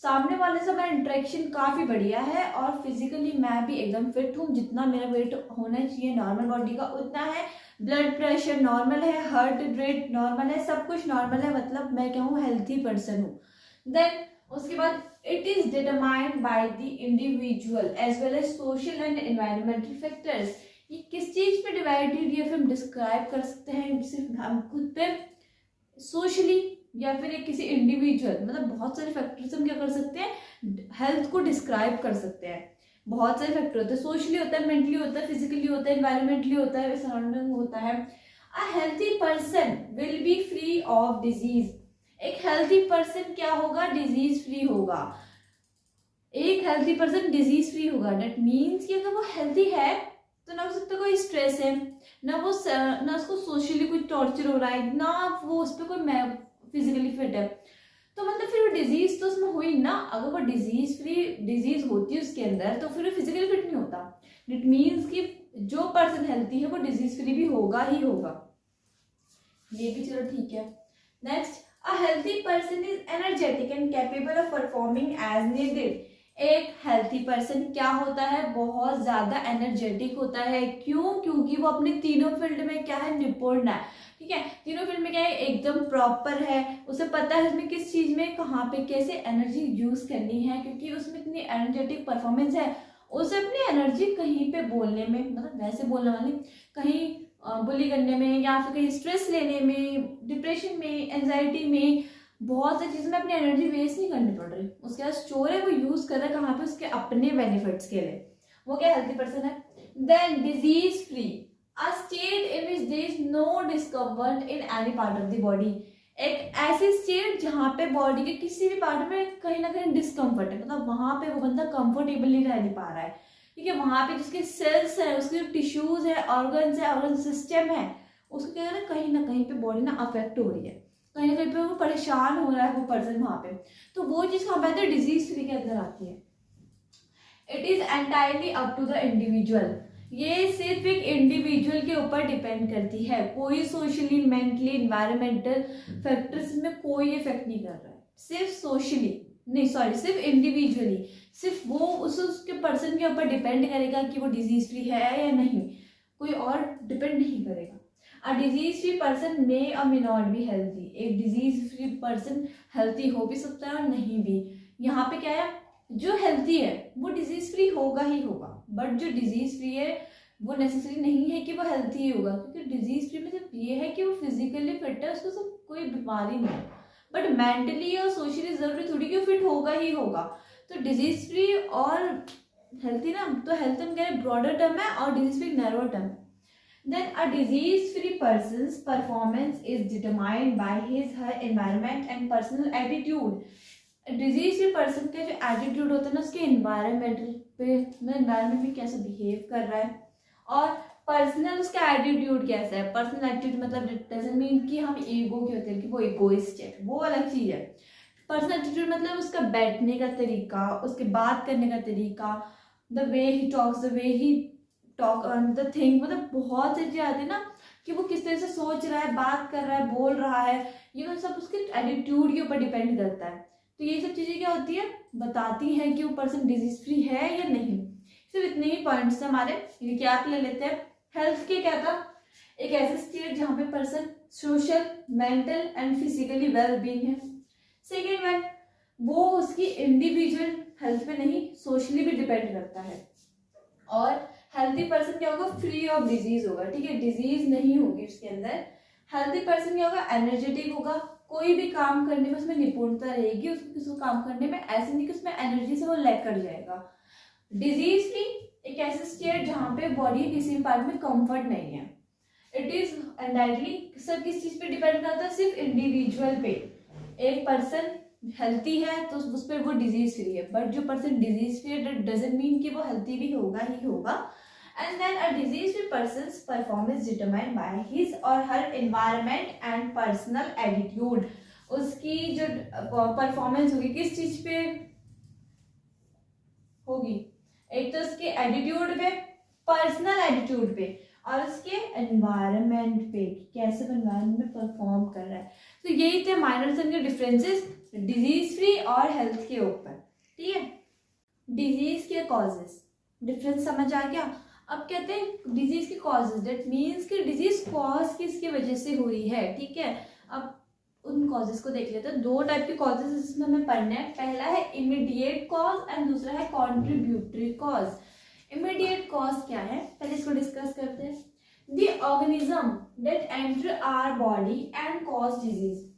सामने वाले से मेरा इंटरेक्शन काफ़ी बढ़िया है और फिजिकली मैं भी एकदम फिट हूँ, जितना मेरा वेट होना चाहिए नॉर्मल बॉडी का उतना है, ब्लड प्रेशर नॉर्मल है, हार्ट रेट नॉर्मल है, सब कुछ नॉर्मल है, मतलब मैं क्या हूँ, हेल्थी पर्सन हूँ। देन उसके बाद it is determined by the individual as well as social and environmental factors. ये किस चीज पे डिवाइडेड, ये फिर हम डिस्क्राइब कर सकते हैं सिर्फ हम खुद पे, सोशली या फिर एक किसी इंडिविजुअल, मतलब बहुत सारे फैक्टर्स हम क्या कर सकते हैं, हेल्थ को डिस्क्राइब कर सकते हैं। बहुत सारे फैक्टर होते हैं, सोशली होता है, मेंटली होता है, फिजिकली होता है, एनवायरमेंटली होता है, सराउंडिंग होता है। अ healthy person will be free of disease, एक हेल्थी पर्सन क्या होगा, डिजीज फ्री होगा। एक हेल्थी पर्सन डिजीज फ्री होगा, दैट मीन्स कि अगर वो हेल्थी है तो ना हो सकता कोई स्ट्रेस है, ना उसको सोशली कुछ टॉर्चर हो रहा है, ना वो उस पर कोई फिजिकली फिट है, तो मतलब फिर वो डिजीज तो उसमें हुई ना। अगर वो डिजीज फ्री डिजीज होती है उसके अंदर तो फिर वो फिजिकली फिट नहीं होता। इट मीन्स कि जो पर्सन हेल्थी है वो डिजीज फ्री भी होगा ही होगा, ये भी चलो ठीक है। Next, a healthy person is energetic and capable of performing as needed. एक हेल्थी पर्सन क्या होता है, बहुत ज्यादा एनर्जेटिक होता है। क्यों? क्योंकि वो अपने तीनों फील्ड में क्या है, निपुण है, ठीक है। तीनों फील्ड में क्या है, एकदम प्रॉपर है, उसे पता है उसमें किस चीज में कहाँ पे कैसे एनर्जी यूज करनी है, क्योंकि उसमें इतनी एनर्जेटिक परफॉर्मेंस है। उसे अपनी एनर्जी कहीं पे बोलने में, मतलब वैसे बोलने वाली, कहीं बुली करने में या फिर कहीं स्ट्रेस लेने में, डिप्रेशन में, एंजाइटी में, बहुत सारी चीज़ में अपनी एनर्जी वेस्ट नहीं करनी पड़ रही, उसके पास स्टोर है, वो यूज कर रहा है कहाँ पे, उसके अपने बेनिफिट्स के लिए, वो क्या हेल्थी पर्सन है। Then disease free, a state in which there is no discomfort in any part of the body, एक ऐसी स्टेट जहाँ पे बॉडी के किसी भी पार्ट में कहीं ना कहीं डिस्कम्फर्ट है, मतलब वहां पे वो बंदा कंफर्टेबली रह नहीं पा रहा है, ठीक है। वहां पे जिसके सेल्स है, उसके जो टिश्यूज है, ऑर्गन्स है, ऑर्गन सिस्टम है, उसको क्या है ना कहीं पे बॉडी ना अफेक्ट हो रही है, कहीं ना कहीं पे वो परेशान हो रहा है वो पर्सन वहां पे, तो वो चीज कहाँ पे आती है, डिजीज फ्री के अंदर आती है। It is entirely up to the individual, ये सिर्फ एक इंडिविजुअल के ऊपर डिपेंड करती है, कोई सोशली, मेंटली, इन्वायरमेंटल फैक्टर्स में कोई इफेक्ट नहीं कर रहा है, सिर्फ सोशली नहीं, सॉरी, सिर्फ इंडिविजुअली, सिर्फ वो उसके पर्सन के ऊपर डिपेंड करेगा कि वो डिजीज फ्री है या नहीं, कोई और डिपेंड नहीं करेगा। अ डिजीज फ्री पर्सन मे और मे नॉट बी हेल्थी, एक डिजीज फ्री पर्सन हेल्थी हो भी सकता है और नहीं भी। यहाँ पे क्या है, जो हेल्थी है वो डिजीज फ्री होगा ही होगा, बट जो डिजीज फ्री है वो नेसेसरी नहीं है कि वो हेल्थी ही होगा, क्योंकि डिजीज फ्री में सिर्फ ये है कि वो फिजिकली फिट है, उसको सिर्फ कोई बीमारी नहीं है, बट मेंटली और सोशली जरूरी थोड़ी कि फिट होगा ही होगा। तो डिजीज फ्री और हेल्थी ना, तो हेल्थ हम कह रहे ब्रॉडर टर्म है और डिजीज फ्री नैरो टर्म है। Then a disease-free person's performance is determined by her environment and personal attitude. Disease free person का जो एटीट्यूड होता है ना, उसके एनवायरमेंटल पे, एनवायरमेंट में कैसे बिहेव कर रहा है, और पर्सनल उसका एटीट्यूड कैसा है। पर्सनल एटीट्यूड मतलब डजंट मीन कि हम ईगो के होते हैं कि वो इगोइस्ट है, वो अलग चीज है। पर्सनल एटीट्यूड मतलब उसका बैठने का तरीका, उसके बात करने का तरीका, the way he talks, the way he talk on the thing, मतलब बहुत सी चीजें आती है ना कि वो किस तरह से सोच रहा है, बात कर रहा है, बोल रहा है, ये सब उसके एटीट्यूड के ऊपर डिपेंड करता है। तो ये सब चीजें क्या होती है, बताती हैं कि वो पर्सन डिजीज फ्री है या नहीं। सिर्फ इतने ही पॉइंट्स हमारे, ये क्या आप ले लेते हैं। हेल्थ के क्या था, एक ऐसा स्टेट जहाँ पे person social, mental and physically well being है। सेकेंड वन, वो उसकी इंडिविजुअल हेल्थ पे नहीं, सोशली भी डिपेंड करता है। और हेल्थी पर्सन क्या होगा, फ्री ऑफ डिजीज होगा, ठीक है, डिजीज नहीं होगी उसके अंदर। हेल्थी पर्सन क्या होगा, एनर्जेटिक होगा, कोई भी काम करने में उसमें निपुणता रहेगी, उसको काम करने में ऐसे नहीं कि उसमें एनर्जी से वो लैग कर जाएगा। डिजीज फ्री एक ऐसे स्टेट जहाँ पे बॉडी किसी भी पार्ट में कंफर्ट नहीं है। इट इज इनडायरेक्टली सब किस चीज पे डिपेंड करता है, सिर्फ इंडिविजुअल पे। एक पर्सन हेल्थी है तो उस पर वो डिजीज फ्री है, बट जो पर्सन डिजीज फ्री है डजंट मीन कि वो हेल्थी भी होगा ही होगा। And then a disease free persons performance determined by his और her environment and personal attitude. उसकी जो परफॉर्मेंस होगी किस चीज पे होगी, एक तो उसके एटीट्यूड पे, पर्सनल एटीट्यूड पे, और उसके एनवायरनमेंट पे, कैसे एनवायरनमेंट में परफॉर्म कर रहा है। तो यही थे माइनर के डिफरेंसेस डिजीज फ्री और हेल्थ के ऊपर, ठीक है। डिजीज के कॉजेस, डिफरेंस समझ आ गया। अब कहते हैं डिजीज के कॉजेस, दैट मीन्स कि डिजीज कॉज किसकी वजह से हुई है, ठीक है। अब उन कॉजेस को देख लेते हैं। दो टाइप के कॉजेस इसमें हमें पढ़ने हैं। पहला है इमीडिएट कॉज एंड दूसरा है कॉन्ट्रीब्यूटरी कॉज। इमीडिएट कॉज क्या है, पहले इसको डिस्कस करते हैं। The organism that enter our body and cause disease.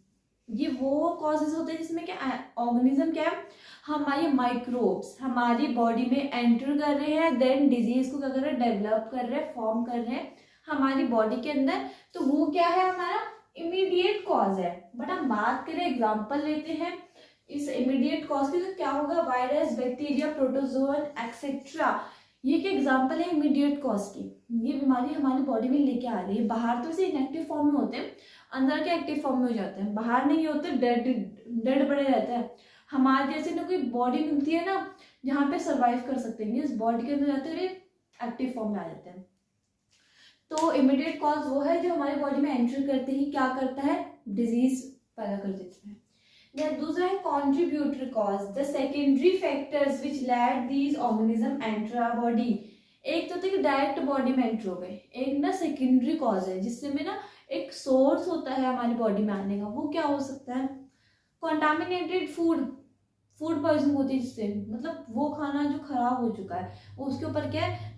ये वो कॉजेज होते हैं जिसमें क्या, ऑर्गेनिज्म क्या है, हमारे माइक्रोब्स हमारी बॉडी में एंटर कर रहे हैं, देन डिजीज को क्या कर रहे हैं, डेवलप कर रहे हैं, फॉर्म कर रहे हैं हमारी बॉडी के अंदर। तो वो क्या है, हमारा इमीडिएट कॉज है। बट हम बात करें, एग्जांपल लेते हैं इस इमीडिएट कॉज की, तो क्या होगा, वायरस, बैक्टीरिया, प्रोटोजोन एक्सेट्रा। ये क्या एग्जांपल है इमीडिएट कॉज की। ये बीमारी हमारी बॉडी में लेके आ रही है। बाहर तो इसे इनएक्टिव फॉर्म में होते हैं, अंदर के एक्टिव फॉर्म में हो जाते हैं। बाहर नहीं होते, डेड पड़े रहते हैं। हमारे जैसे ना कोई बॉडी मिलती है ना जहाँ पे सरवाइव कर सकते हैं, इस बॉडी के अंदर जाते हुए एक्टिव फॉर्म में आ जाते हैं। तो इमीडिएट कॉज वो है जो हमारी बॉडी में एंटर करते ही क्या करता है, डिजीज पैदा कर देता है। देन दूसरा है contributory cause, the secondary factors which let these organism enter our body. एक तो थे डायरेक्ट बॉडी में एंटर हो गए, एक ना सेकेंडरी कॉज है जिससे में ना एक सोर्स होता है हमारी बॉडी में आने का। वो क्या हो सकता है, कॉन्टामिनेटेड फूड, फूड पॉइजनिंग होती है जिससे, मतलब वो खाना जो खराब हो चुका है वो उसके ऊपर क्या है,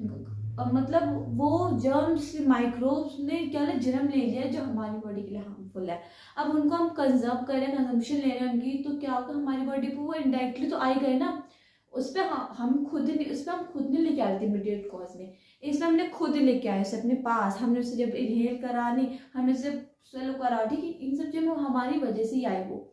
मतलब वो जर्म्स माइक्रोब्स ने क्या जन्म ले लिया है जो हमारी बॉडी के लिए हार्मफुल है। अब उनको हम कंजर्व करें, कंजम्पशन ले रहे हैं उनकी, तो क्या होगा हमारी बॉडी पे वो इनडायरेक्टली तो आई गए ना, उस पर हम खुद नहीं लेके आए थे इमीडिएट कॉज में। इसमें हमने खुद लेके आए उसे अपने पास, हमने उसे जब इनहेल करा नहीं, हमने उसे स्वेलो करा, ठीक है, इन सब चीज़ों में हमारी वजह से ही आए वो।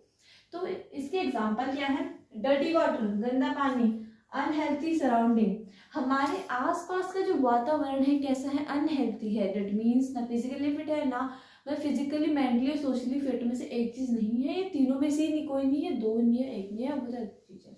तो इसके एग्जाम्पल क्या है, डर्टी वाटर, गंदा पानी, अनहेल्थी सराउंडिंग। हमारे आसपास का जो वातावरण है कैसा है, अनहेल्थी है। दैट मीन्स ना फिजिकली फिट है, ना मतलब फिजिकली, मेंटली और सोशली फिट में से एक चीज नहीं है। ये तीनों में से ही नहीं, कोई नहीं है, दो नहीं है, एक नहीं है, बहुत चीज है।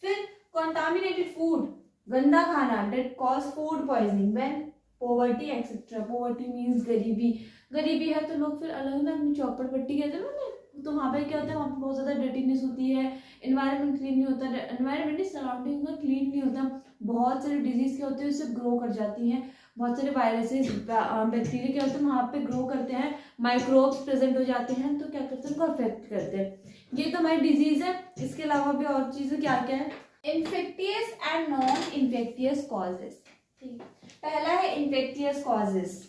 फिर कॉन्टामिनेटेड फूड, गंदा खाना, that cause food poisoning. When poverty etcetera, poverty means गरीबी, गरीबी है तो लोग फिर अलग ना अपनी चौपड़ पट्टी कहते हैं ना, तो वहाँ पे क्या होता है, वहाँ पे बहुत ज़्यादा डर्टीनेस होती है, एनवायरनमेंट क्लीन नहीं होता, एनवायरनमेंट सराउंडिंग में क्लीन नहीं होता, बहुत सारे डिजीज क्या होते हैं उससे ग्रो कर जाती हैं, बहुत सारे वायरसेस, बैक्टीरिया क्या होते हैं वहाँ पे ग्रो करते हैं, माइक्रोब्स प्रेजेंट हो जाते हैं, तो क्या करते हैं, उनको अफेक्ट करते हैं। ये तो हमारी डिजीज है। इसके अलावा भी और चीज़ें क्या क्या है, infectious and non infectious causes. ठीक, पहला है इन्फेक्टियस कॉजेस,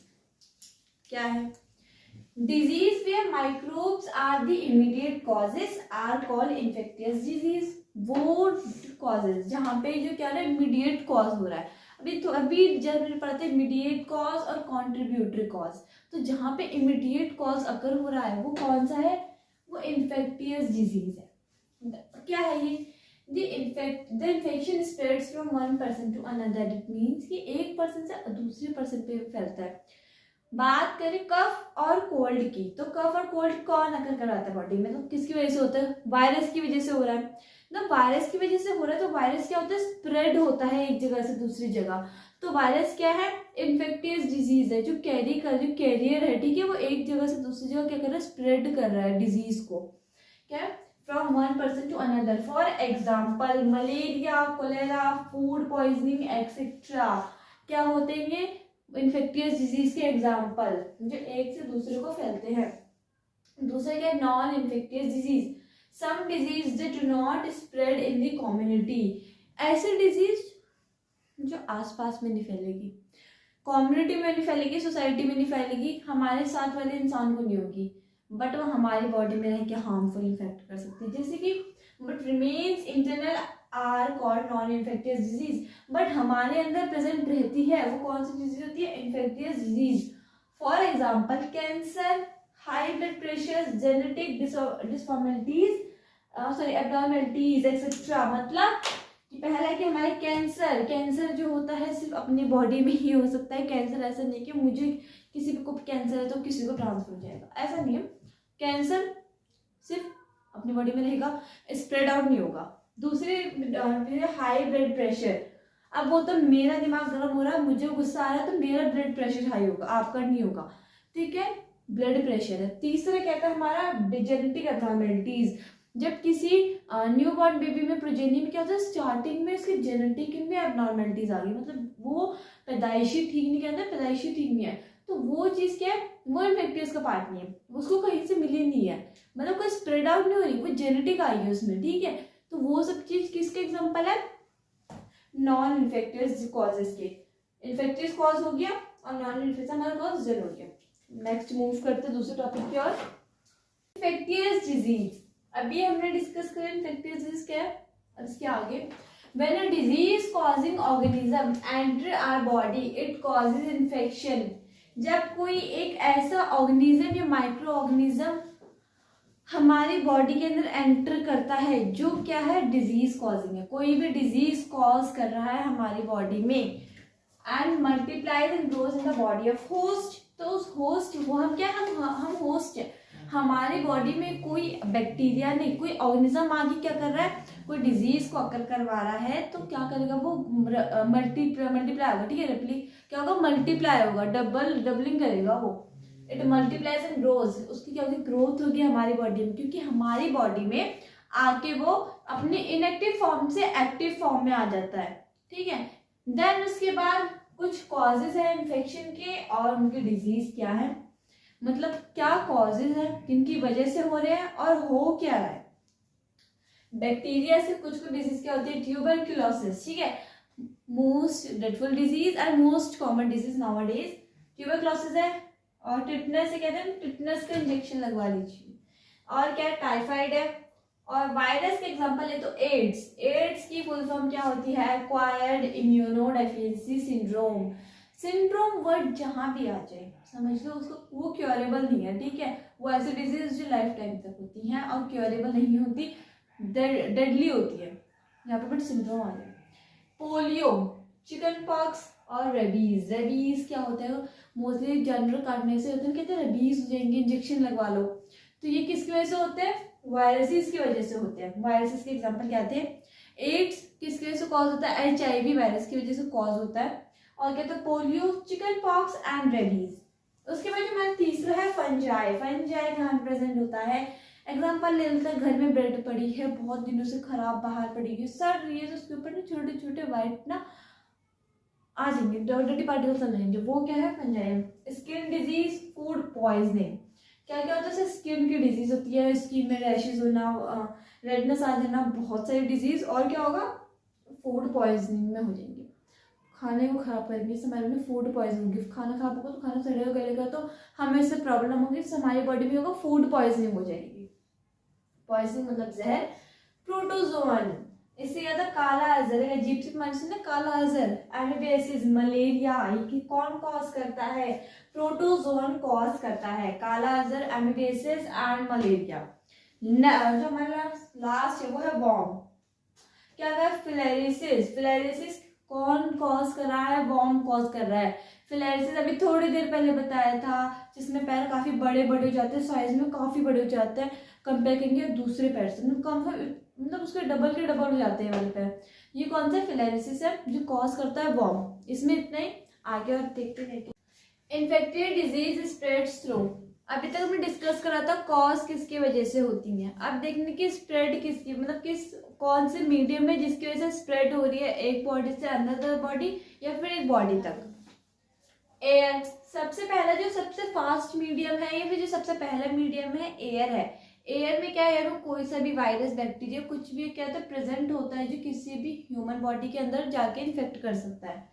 क्या है, disease where microbes are the immediate causes are called infectious disease। वो causes जहाँ पे जो क्या है immediate cause हो रहा है। अभी जब मैंने पढ़ा था immediate cause और contributory cause, तो जहाँ पे immediate cause अकर हो रहा है वो कौन सा है, वो infectious disease है। क्या है ये, the infection spreads from one person to another। it means कि एक पर्सन से दूसरे पर्सन पे फैलता है। बात करें कफ और कोल्ड की, तो कफ और कोल्ड कौन अकर कराता है बॉडी में, तो किसकी वजह से होता है, वायरस की वजह से हो रहा है ना। वायरस की वजह से हो रहा है, तो वायरस क्या होता है, स्प्रेड होता है एक जगह से दूसरी जगह। तो वायरस क्या है, इन्फेक्टियस डिजीज है, जो कैरियर है, ठीक है, वो एक जगह से दूसरी जगह क्या कर रहा है, स्प्रेड कर रहा है डिजीज को, क्या, from one person to another. For example malaria, cholera, food poisoning etcetera क्या होते हैं, इन्फेक्टियस डिजीज के एग्जाम्पल जो एक से दूसरे को फैलते हैं। दूसरा क्या है, non infectious disease, some disease that do not spread in the community, ऐसे डिजीज जो आसपास में नहीं फैलेगी, कम्युनिटी में नहीं फैलेगी, सोसाइटी में नहीं फैलेगी, हमारे साथ वाले इंसान को नहीं होगी, बट वो हमारी बॉडी में रह के हार्मफुल इफेक्ट कर सकती है। जैसे कि but remains internal are called non infectious disease, but हमारे अंदर प्रेजेंट रहती है, वो कौन सी डिजीज होती है, infectious disease. For example cancer, high blood pressure, genetic disformalities, sorry abnormalities etcetera. मतलब कि पहला है कि हमारे कैंसर जो होता है सिर्फ अपनी बॉडी में ही हो सकता है। कैंसर ऐसा नहीं कि मुझे किसी को कैंसर है तो किसी को ट्रांसफर हो जाएगा, ऐसा नहीं है। कैंसर सिर्फ अपनी बॉडी में रहेगा, स्प्रेड आउट नहीं होगा। दूसरी हाई ब्लड प्रेशर, अब वो तो मेरा दिमाग गर्म हो रहा है, मुझे गुस्सा आ रहा है तो मेरा ब्लड प्रेशर हाई होगा, आपका नहीं होगा, ठीक है, ब्लड प्रेशर है। तीसरा कहता है हमारा जेनेटिक एब्नॉर्मलिटीज, जब किसी न्यू बॉर्न बेबी में प्रोजेनी में क्या होता है, स्टार्टिंग में उसके जेनेटिक में एब्नॉर्मलिटीज आ गई, मतलब वो पैदाइशी ठीक नहीं, कहते पैदाइशी ठीक नहीं है, तो वो चीज़ क्या है, वो इन्फेक्टियस का पार्ट नहीं है, उसको कहीं से मिली नहीं है, मतलब कोई स्प्रेड आउट नहीं हो रही, वो जेनेटिक आई है उसमें, ठीक है। तो वो सब चीज़ किसके एग्जाम्पल है, नॉन इन्फेक्टियस कॉजेज के। इन्फेक्टियस कॉज हो गया और नॉन इन्फेक्टियस हमारा कॉज जेरो हो गया। नेक्स्ट मूव करते हैं दूसरे टॉपिक की ओर, इन्फेक्टियस डिजीज। अभी हमने डिस्कस करें इन्फेक्टियस डिजीज क्या है, और इसके आगे when a disease causing organism enter our body it causes infection, जब कोई एक ऐसा ऑर्गेनिज्म या माइक्रो ऑर्गेनिज्म हमारी बॉडी के अंदर एंटर करता है जो क्या है, डिजीज कॉजिंग है, कोई भी डिजीज कॉज कर रहा है हमारी बॉडी में, and multiplies and grows in the body of host. तो उस होस्ट वो हम क्या, हम होस्ट है, हमारी बॉडी में कोई बैक्टीरिया नहीं, कोई ऑर्गेनिज्म आगे क्या कर रहा है, कोई डिजीज को अकर करवा रहा है, तो क्या करेगा वो मल्टीप्लाई होगा, ठीक है, रेप्लिक क्या होगा, मल्टीप्लाई होगा, डबलिंग करेगा वो, इट मल्टीप्लाइज एंड ग्रोज, उसकी क्या होगी, ग्रोथ होगी हमारी बॉडी में, क्योंकि हमारी बॉडी में आके वो अपने इनएक्टिव फॉर्म से एक्टिव फॉर्म में आ जाता है, ठीक है। देन उसके बाद कुछ कॉजेज है इन्फेक्शन के और उनकी डिजीज क्या है, मतलब क्या कॉजेज है, किनकी वजह से हो रहे हैं और हो क्या रहा है। बैक्टीरिया से कुछ डिजीज क्या होती है, ट्यूबरक्लोसिस, ठीक है, most dreadful disease and most common disease nowadays tuberculosis है। और टिटनस से कहते हैं टिटनस का इंजेक्शन लगवा लीजिए। और क्या, टाइफाइड है। और वायरस के एग्जांपल है तो एड्स की फुल फॉर्म क्या होती है, acquired immunodeficiency syndrome. Syndrome word जहां भी आ जाए समझ लो उसको, वो क्योरेबल नहीं है, ठीक है, वो ऐसी डिजीज जो लाइफ टाइम तक होती हैं और क्योरेबल नहीं होती, डेडली होती है, यहाँ पे बट सिंड्रोम आ जाए। पोलियो, चिकन पॉक्स और रेबीज। रेबीज क्या होता है, मोस्टली जानवर काटने से होते हैं, कहते हैं रेबीज हो जाएंगे, इंजेक्शन लगवा लो। तो ये किसकी वजह से होते हैं, वायरसेस की वजह से होते हैं। वायरसेस के एग्जांपल क्या थे, एड्स किसकी वजह से कॉज होता है, HIV वायरस की वजह से कॉज होता है। और कहते हैं polio, chicken pox and rabies. उसके बाद जो हमारा तीसरा है फंजाई। फंजाई कहाँ प्रेजेंट होता है, एग्जाम्पल ले लेते हैं, घर में ब्रेड पड़ी है बहुत दिनों से खराब बाहर पड़ी है, सड़ रही है, तो उसके ऊपर ना छोटे छोटे वाइट ना आ जाएंगे, डर्टी पार्टिकल्स आ जाएंगे, वो क्या है, fungi. Skin disease, food poisoning, क्या क्या होता है, स्किन की डिजीज होती है, स्किन में रैशेज होना, रेडनेस आ जाना, बहुत सारी डिजीज। और क्या होगा, फूड पॉइजनिंग में हो जाएंगे, खाने को खराब करेंगे, इस हमारे में फूड पॉइजनिंग होगी, खाना खराब होगा तो खाना सड़ेगा गलेगा तो हमें इससे प्रॉब्लम होगी, हमारी बॉडी में होगा फूड पॉइजनिंग हो जाएगी। पॉइजनिंग मतलब जहर। प्रोटोजोअन, इससे ज्यादा काला अजहर है, अजीब सी बीमारी सुना, काला अजहर, एमिबियासिस, मलेरिया, ये कौन कॉज करता है, प्रोटोजोअन कॉज करता है, काला अजहर, एमिबियासिस एंड मलेरिया। जो हमारा लास्ट है वो है वॉर्म, क्या है, फिलेरिसिस। फिलेरिसिस कौन कॉज कर रहा है, वॉर्म कॉज कर रहा है। फिलेरिसिस अभी थोड़ी देर पहले बताया था, जिसमें पैर काफी बड़े बड़े हो जाते हैं, साइज में काफी बड़े हो जाते हैं कंपेयर करेंगे दूसरे पैर से, मतलब उसके डबल के डबल हो जाते हैं वाले पैर। ये कौन सा फिलेरिसिस है जो कॉज करता है वॉर्म। इसमें इतना ही, आगे और देखते हैं। इन्फेक्टिव डिजीज स्प्रेड्स थ्रू, अभी तक हमने डिस्कस करा था कॉज किसकी वजह से होती है, अब देखने की स्प्रेड किसकी, मतलब किस कौन से मीडियम में जिसकी वजह से स्प्रेड हो रही है, एक बॉडी से अनदर बॉडी या फिर एक बॉडी तक। एयर, सबसे पहला जो सबसे फास्ट मीडियम है या फिर जो सबसे पहला मीडियम है एयर है। एयर में क्या है, एयर में कोई सा भी वायरस बैक्टीरिया कुछ भी क्या होता है प्रेजेंट होता है जो किसी भी ह्यूमन बॉडी के अंदर जाके इन्फेक्ट कर सकता है।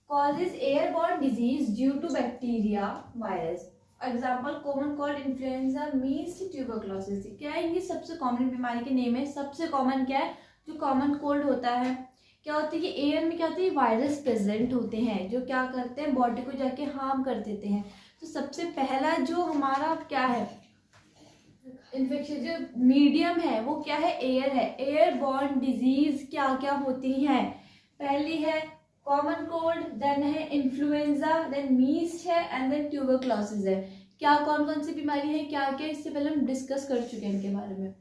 Causes airborne disease due to bacteria virus, example common cold, influenza, measles, tuberculosis. क्या है, ये सबसे कॉमन बीमारी के नेम है। सबसे कॉमन क्या है, जो कॉमन कोल्ड होता है, क्या होता है कि एयर में क्या होता है वायरस प्रेजेंट होते हैं जो क्या करते हैं बॉडी को जाके हार्म कर देते हैं। तो सबसे पहला जो हमारा क्या है इन्फेक्शन जो मीडियम है वो क्या है, एयर है। एयरबॉर्न डिजीज क्या क्या होती हैं, पहली है कॉमन कोल्ड, देन है इन्फ्लुएंजा, देन मीज है एंड देन ट्यूबरक्लोसिस है। क्या कौन कौन सी बीमारी है क्या क्या, इससे पहले हम डिस्कस कर चुके हैं इनके बारे में।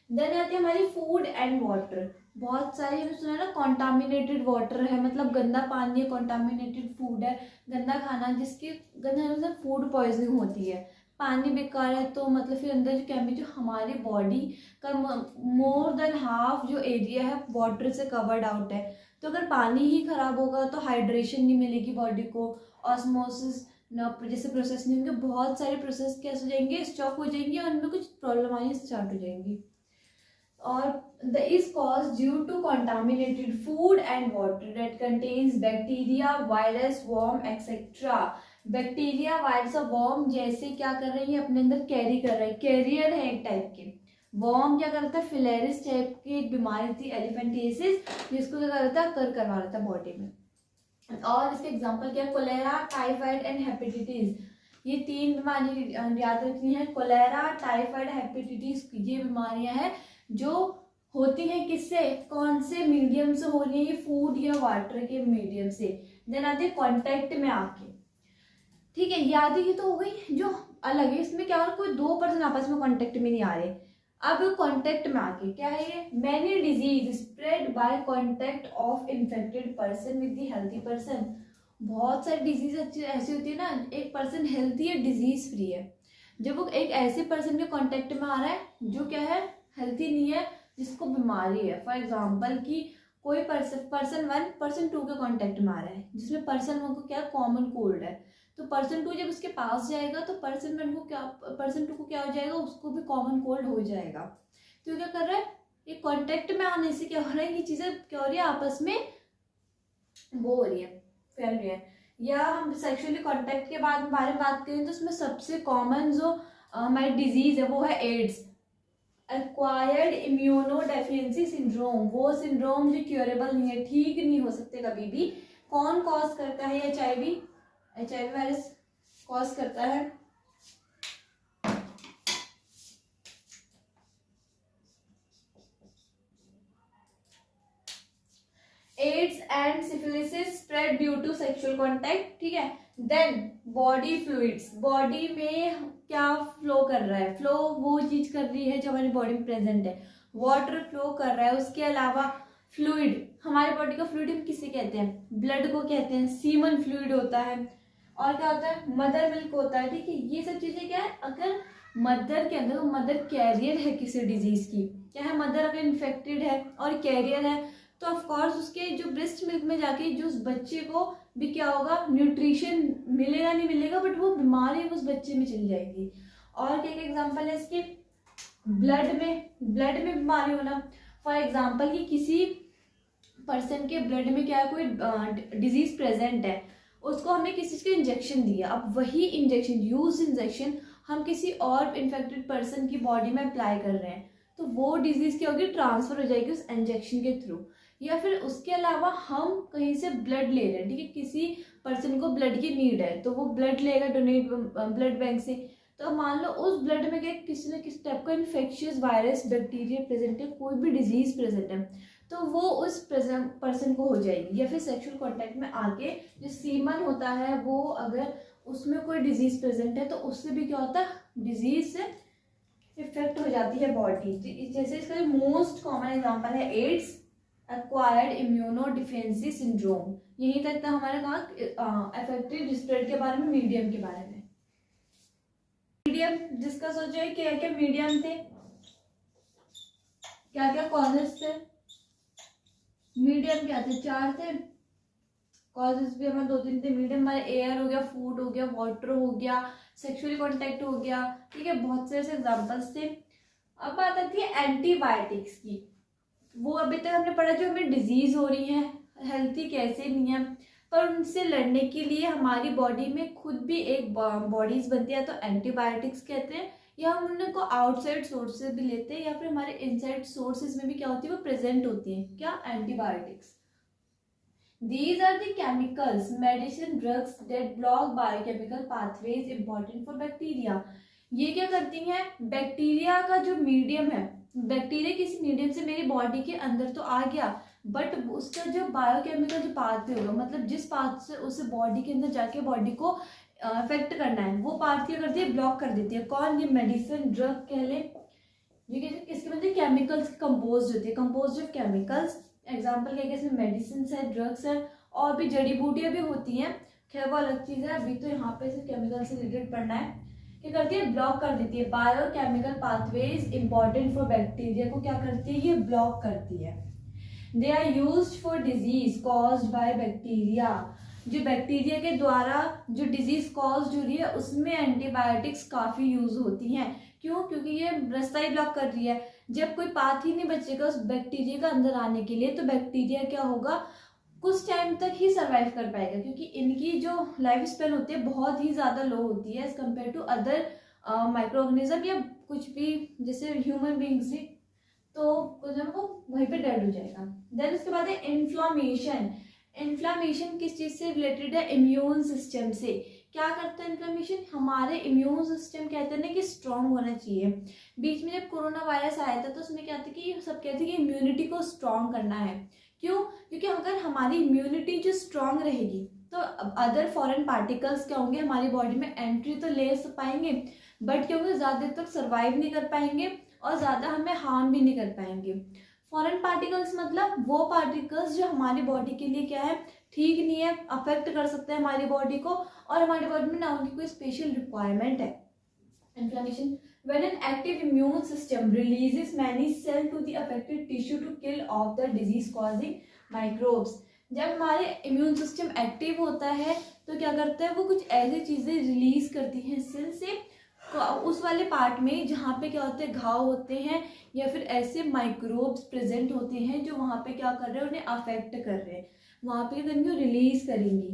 देन आती है हमारी फूड एंड वाटर। बहुत सारी हमने सुना ना कॉन्टामिनेटेड वाटर है, मतलब गंदा पानी है, कॉन्टामिनेटेड फूड है, गंदा खाना जिसकी गंदा फूड पॉइजनिंग होती है। पानी बेकार है तो मतलब फिर अंदर जो केमिकल, जो हमारी बॉडी का मोर देन हाफ जो एरिया है वाटर से कवर्ड आउट है। तो अगर पानी ही खराब होगा तो हाइड्रेशन नहीं मिलेगी बॉडी को, ऑस्मोसिस जैसे प्रोसेस नहीं होंगे, बहुत सारे प्रोसेस कैसे हो जाएंगे, स्टॉप हो जाएंगे और उनमें कुछ प्रॉब्लम आनी स्टार्ट हो जाएंगी। और the is caused due to contaminated food and water that contains bacteria, virus, worm, etc. Bacteria, virus और वर्म जैसे क्या कर रहे हैं अपने अंदर कैरी कर रहे हैं, कैरियर है एक टाइप के। वर्म क्या करता है, फिलेरिस टाइप की एक बीमारी थी एलिफेंटियासिस, जिसको क्या करता है करवा रहा था बॉडी में। और इसके एग्जांपल क्या है, कोलेरा, टाइफाइड एंड हेपेटाइटिस। ये तीन बीमारी याद रखनी है, कोलेरा, टाइफाइड, हेपेटाइटिस। ये बीमारियां हैं जो होती हैं किससे, कौन से मीडियम से हो रही है, ये फूड या वाटर के मीडियम से। देन आते हैं कॉन्टेक्ट में आके, ठीक है, याद ही तो हो गई। जो अलग है इसमें क्या हो, कोई दो पर्सन आपस में कॉन्टेक्ट में नहीं आ रहे। अब कॉन्टेक्ट में आके क्या है, ये many disease spread by contact of infected person with the healthy person. बहुत सारी डिजीज ऐसी होती है ना, एक पर्सन हेल्थी है डिजीज फ्री है, जब वो एक ऐसे पर्सन के कॉन्टेक्ट में आ रहा है जो क्या है हेल्थी नहीं है, जिसको बीमारी है। फॉर एग्जाम्पल कि कोई पर्सन 1 पर्सन 2 के कांटेक्ट में आ रहा है, जिसमें पर्सन 1 को क्या कॉमन कोल्ड है, तो पर्सन 2 जब उसके पास जाएगा तो पर्सन 1 को क्या, पर्सन 2 को क्या हो जाएगा, उसको भी कॉमन कोल्ड हो जाएगा। तो क्या कर रहा है, ये कांटेक्ट में आने से क्या हो रहा है, ये चीजें क्या हो रही है आपस में वो हो रही है, फैल रही है। या हम सेक्सुअली कांटेक्ट के बारे में बात करें तो उसमें सबसे कॉमन जो हमारी डिजीज है वो है एड्स, एक्वायर्ड इम्यूनोडेफिशिएंसी सिंड्रोम। वो सिंड्रोम जो क्योरेबल नहीं है, ठीक नहीं हो सकते कभी भी। कौन कॉज करता है, एचआईवी वायरस कॉज करता है। AIDS and syphilis spread due to sexual contact, ठीक है। देन बॉडी फ्लूइड्स, बॉडी में क्या फ्लो कर रहा है, फ्लो वो चीज कर रही है जो हमारी बॉडी में प्रेजेंट है, वाटर फ्लो कर रहा है। उसके अलावा फ्लूइड, हमारी बॉडी का फ्लूइड हम किसे कहते हैं, ब्लड को कहते हैं, सीमन फ्लूइड होता है। और क्या होता है, मदर मिल्क होता है, ठीक है। ये सब चीजें क्या है, अगर मदर के अंदर, मदर कैरियर है किसी डिजीज की, क्या है, मदर अगर इन्फेक्टेड है और कैरियर है तो ऑफकोर्स उसके जो ब्रेस्ट मिल्क में जाके जो उस बच्चे को भी क्या होगा, न्यूट्रिशन मिलेगा नहीं मिलेगा, बट वो बीमारी उस बच्चे में चली जाएगी। और क्या एग्जांपल है इसके, ब्लड में बीमारी होना। फॉर एग्जांपल कि किसी पर्सन के ब्लड में क्या है, कोई डिजीज प्रेजेंट है, उसको हमने किसी चीज का इंजेक्शन दिया, अब वही इंजेक्शन हम किसी और इन्फेक्टेड पर्सन की बॉडी में अप्लाई कर रहे हैं, तो वो डिजीज क्या होगी, ट्रांसफर हो जाएगी उस इंजेक्शन के थ्रू। या फिर उसके अलावा हम कहीं से ब्लड ले रहे हैं, ठीक है, किसी पर्सन को ब्लड की नीड है तो वो ब्लड लेगा डोनेट ब्लड बैंक से, तो मान लो उस ब्लड में क्या किसी न किसी टाइप का इन्फेक्शियस वायरस बैक्टीरिया प्रेजेंट है, कोई भी डिजीज प्रेजेंट है, तो वो उस पर्सन को हो जाएगी। या फिर सेक्सुअल कांटेक्ट में आके जो सीमन होता है वो अगर उसमें कोई डिजीज प्रेजेंट है तो उससे भी क्या होता है, डिजीज से इफेक्ट हो जाती है बॉडी। जैसे इसका जो मोस्ट कॉमन एग्जांपल है एड्स, एक्वायर्ड इम्यूनोडेफिशिएंसी सिंड्रोम। यही तक था हमारे कहा अफेक्टिव स्प्रेड के बारे में, मीडियम के बारे में। मीडियम डिस्कस हो जाए, क्या क्या मीडियम थे, क्या क्या कॉजेस थे, मीडियम क्या थे, 4 थे। कॉजेज भी हमारे 2-3 थे मीडियम, हमारे एयर हो गया, फूड हो गया, वाटर हो गया, सेक्सुअली कॉन्टैक्ट हो गया, ठीक है, बहुत से ऐसे एग्जाम्पल्स थे। अब बात आती है एंटीबायोटिक्स की। वो अभी तक हमने पढ़ा जो हमें डिजीज हो रही है, हेल्थी कैसे नहीं है, पर उनसे लड़ने के लिए हमारी बॉडी में खुद भी एक बॉडीज बनती है, तो एंटीबायोटिक्स कहते हैं, या हम उनको आउटसाइड सोर्स से भी लेते हैं, या फिर हमारे इनसाइड सोर्सेज में भी क्या होती है वो प्रेजेंट होती है, क्या, antibiotics. These are the chemicals, medicine, drugs that block biochemical pathways important for bacteria. ये क्या करती हैं, बैक्टीरिया का जो मीडियम है, बैक्टीरिया किसी मीडियम से मेरी बॉडी के अंदर तो आ गया, बट उसका जो बायोकेमिकल जो पाथवे होगा, मतलब जिस पाथ से उसे बॉडी के अंदर जाके बॉडी को अफेक्ट करना है, वो पाथ क्या करती है, ब्लॉक कर देती है। कौन, ये मेडिसिन, ड्रग कह ले, ये किसके बनते हैं, केमिकल्स कंपोज होती है, कंपोज ऑफ केमिकल्स। एग्जाम्पल क्या, इसमें मेडिसिन है, ड्रग्स है, और भी जड़ी बूटियां भी होती हैं, खैर वो अलग चीज़ है, अभी तो यहाँ पे सिर्फ केमिकल से रिलेटेड पढ़ना है। क्या करती है, ब्लॉक कर देती है, biochemical pathways important for bacteria को क्या करती है, ये ब्लॉक करती है। They are used for disease caused by bacteria, जो बैक्टीरिया के द्वारा जो डिजीज कॉज हो रही है उसमें एंटीबायोटिक्स काफ़ी यूज होती हैं। क्यों, क्योंकि ये रास्ता ही ब्लॉक कर रही है। जब कोई पाथ ही नहीं बचेगा उस बैक्टीरिया का अंदर आने के लिए, तो बैक्टीरिया क्या होगा, कुछ टाइम तक ही सर्वाइव कर पाएगा, क्योंकि इनकी जो लाइफ स्पेन होती है बहुत ही ज़्यादा लो होती है as compare to other micro organism या कुछ भी जैसे ह्यूमन बींग्स ही, तो वो वहीं पे डेड हो जाएगा। देन उसके बाद है इन्फ्लामेशन। इन्फ्लामेशन किस चीज़ से रिलेटेड है, इम्यून सिस्टम से। क्या करता है इन्फ्लामेशन, हमारे इम्यून सिस्टम कहते हैं ना कि स्ट्रांग होना चाहिए। बीच में जब कोरोना वायरस आया था तो उसमें क्या था कि सब कहते हैं कि इम्यूनिटी को स्ट्रांग करना है। क्यों, क्योंकि अगर हमारी इम्यूनिटी जो स्ट्रांग रहेगी तो अदर फॉरेन पार्टिकल्स क्या होंगे, हमारी बॉडी में एंट्री तो ले पाएंगे, बट क्या होंगे, ज़्यादा देर तक सर्वाइव नहीं कर पाएंगे और ज़्यादा हमें हार्म भी नहीं कर पाएंगे। फॉरेन पार्टिकल्स मतलब वो पार्टिकल्स जो हमारी बॉडी के लिए क्या है, ठीक नहीं है, अफेक्ट कर सकते हैं हमारी बॉडी को, और हमारी बॉडी में ना उनकी कोई स्पेशल रिक्वायरमेंट है। Inflammation, when an active immune system releases many cells to the affected tissue to kill off the disease causing microbes। जब हमारे इम्यून सिस्टम एक्टिव होता है तो क्या करता है, वो कुछ ऐसी चीज़ें रिलीज करती हैं सेल से उस वाले पार्ट में जहाँ पे क्या होते हैं, घाव होते हैं या फिर ऐसे माइक्रोब्स प्रेजेंट होते हैं जो वहाँ पे क्या कर रहे हैं, उन्हें अफेक्ट कर रहे हैं, वहाँ पे करेंगे रिलीज करेंगी।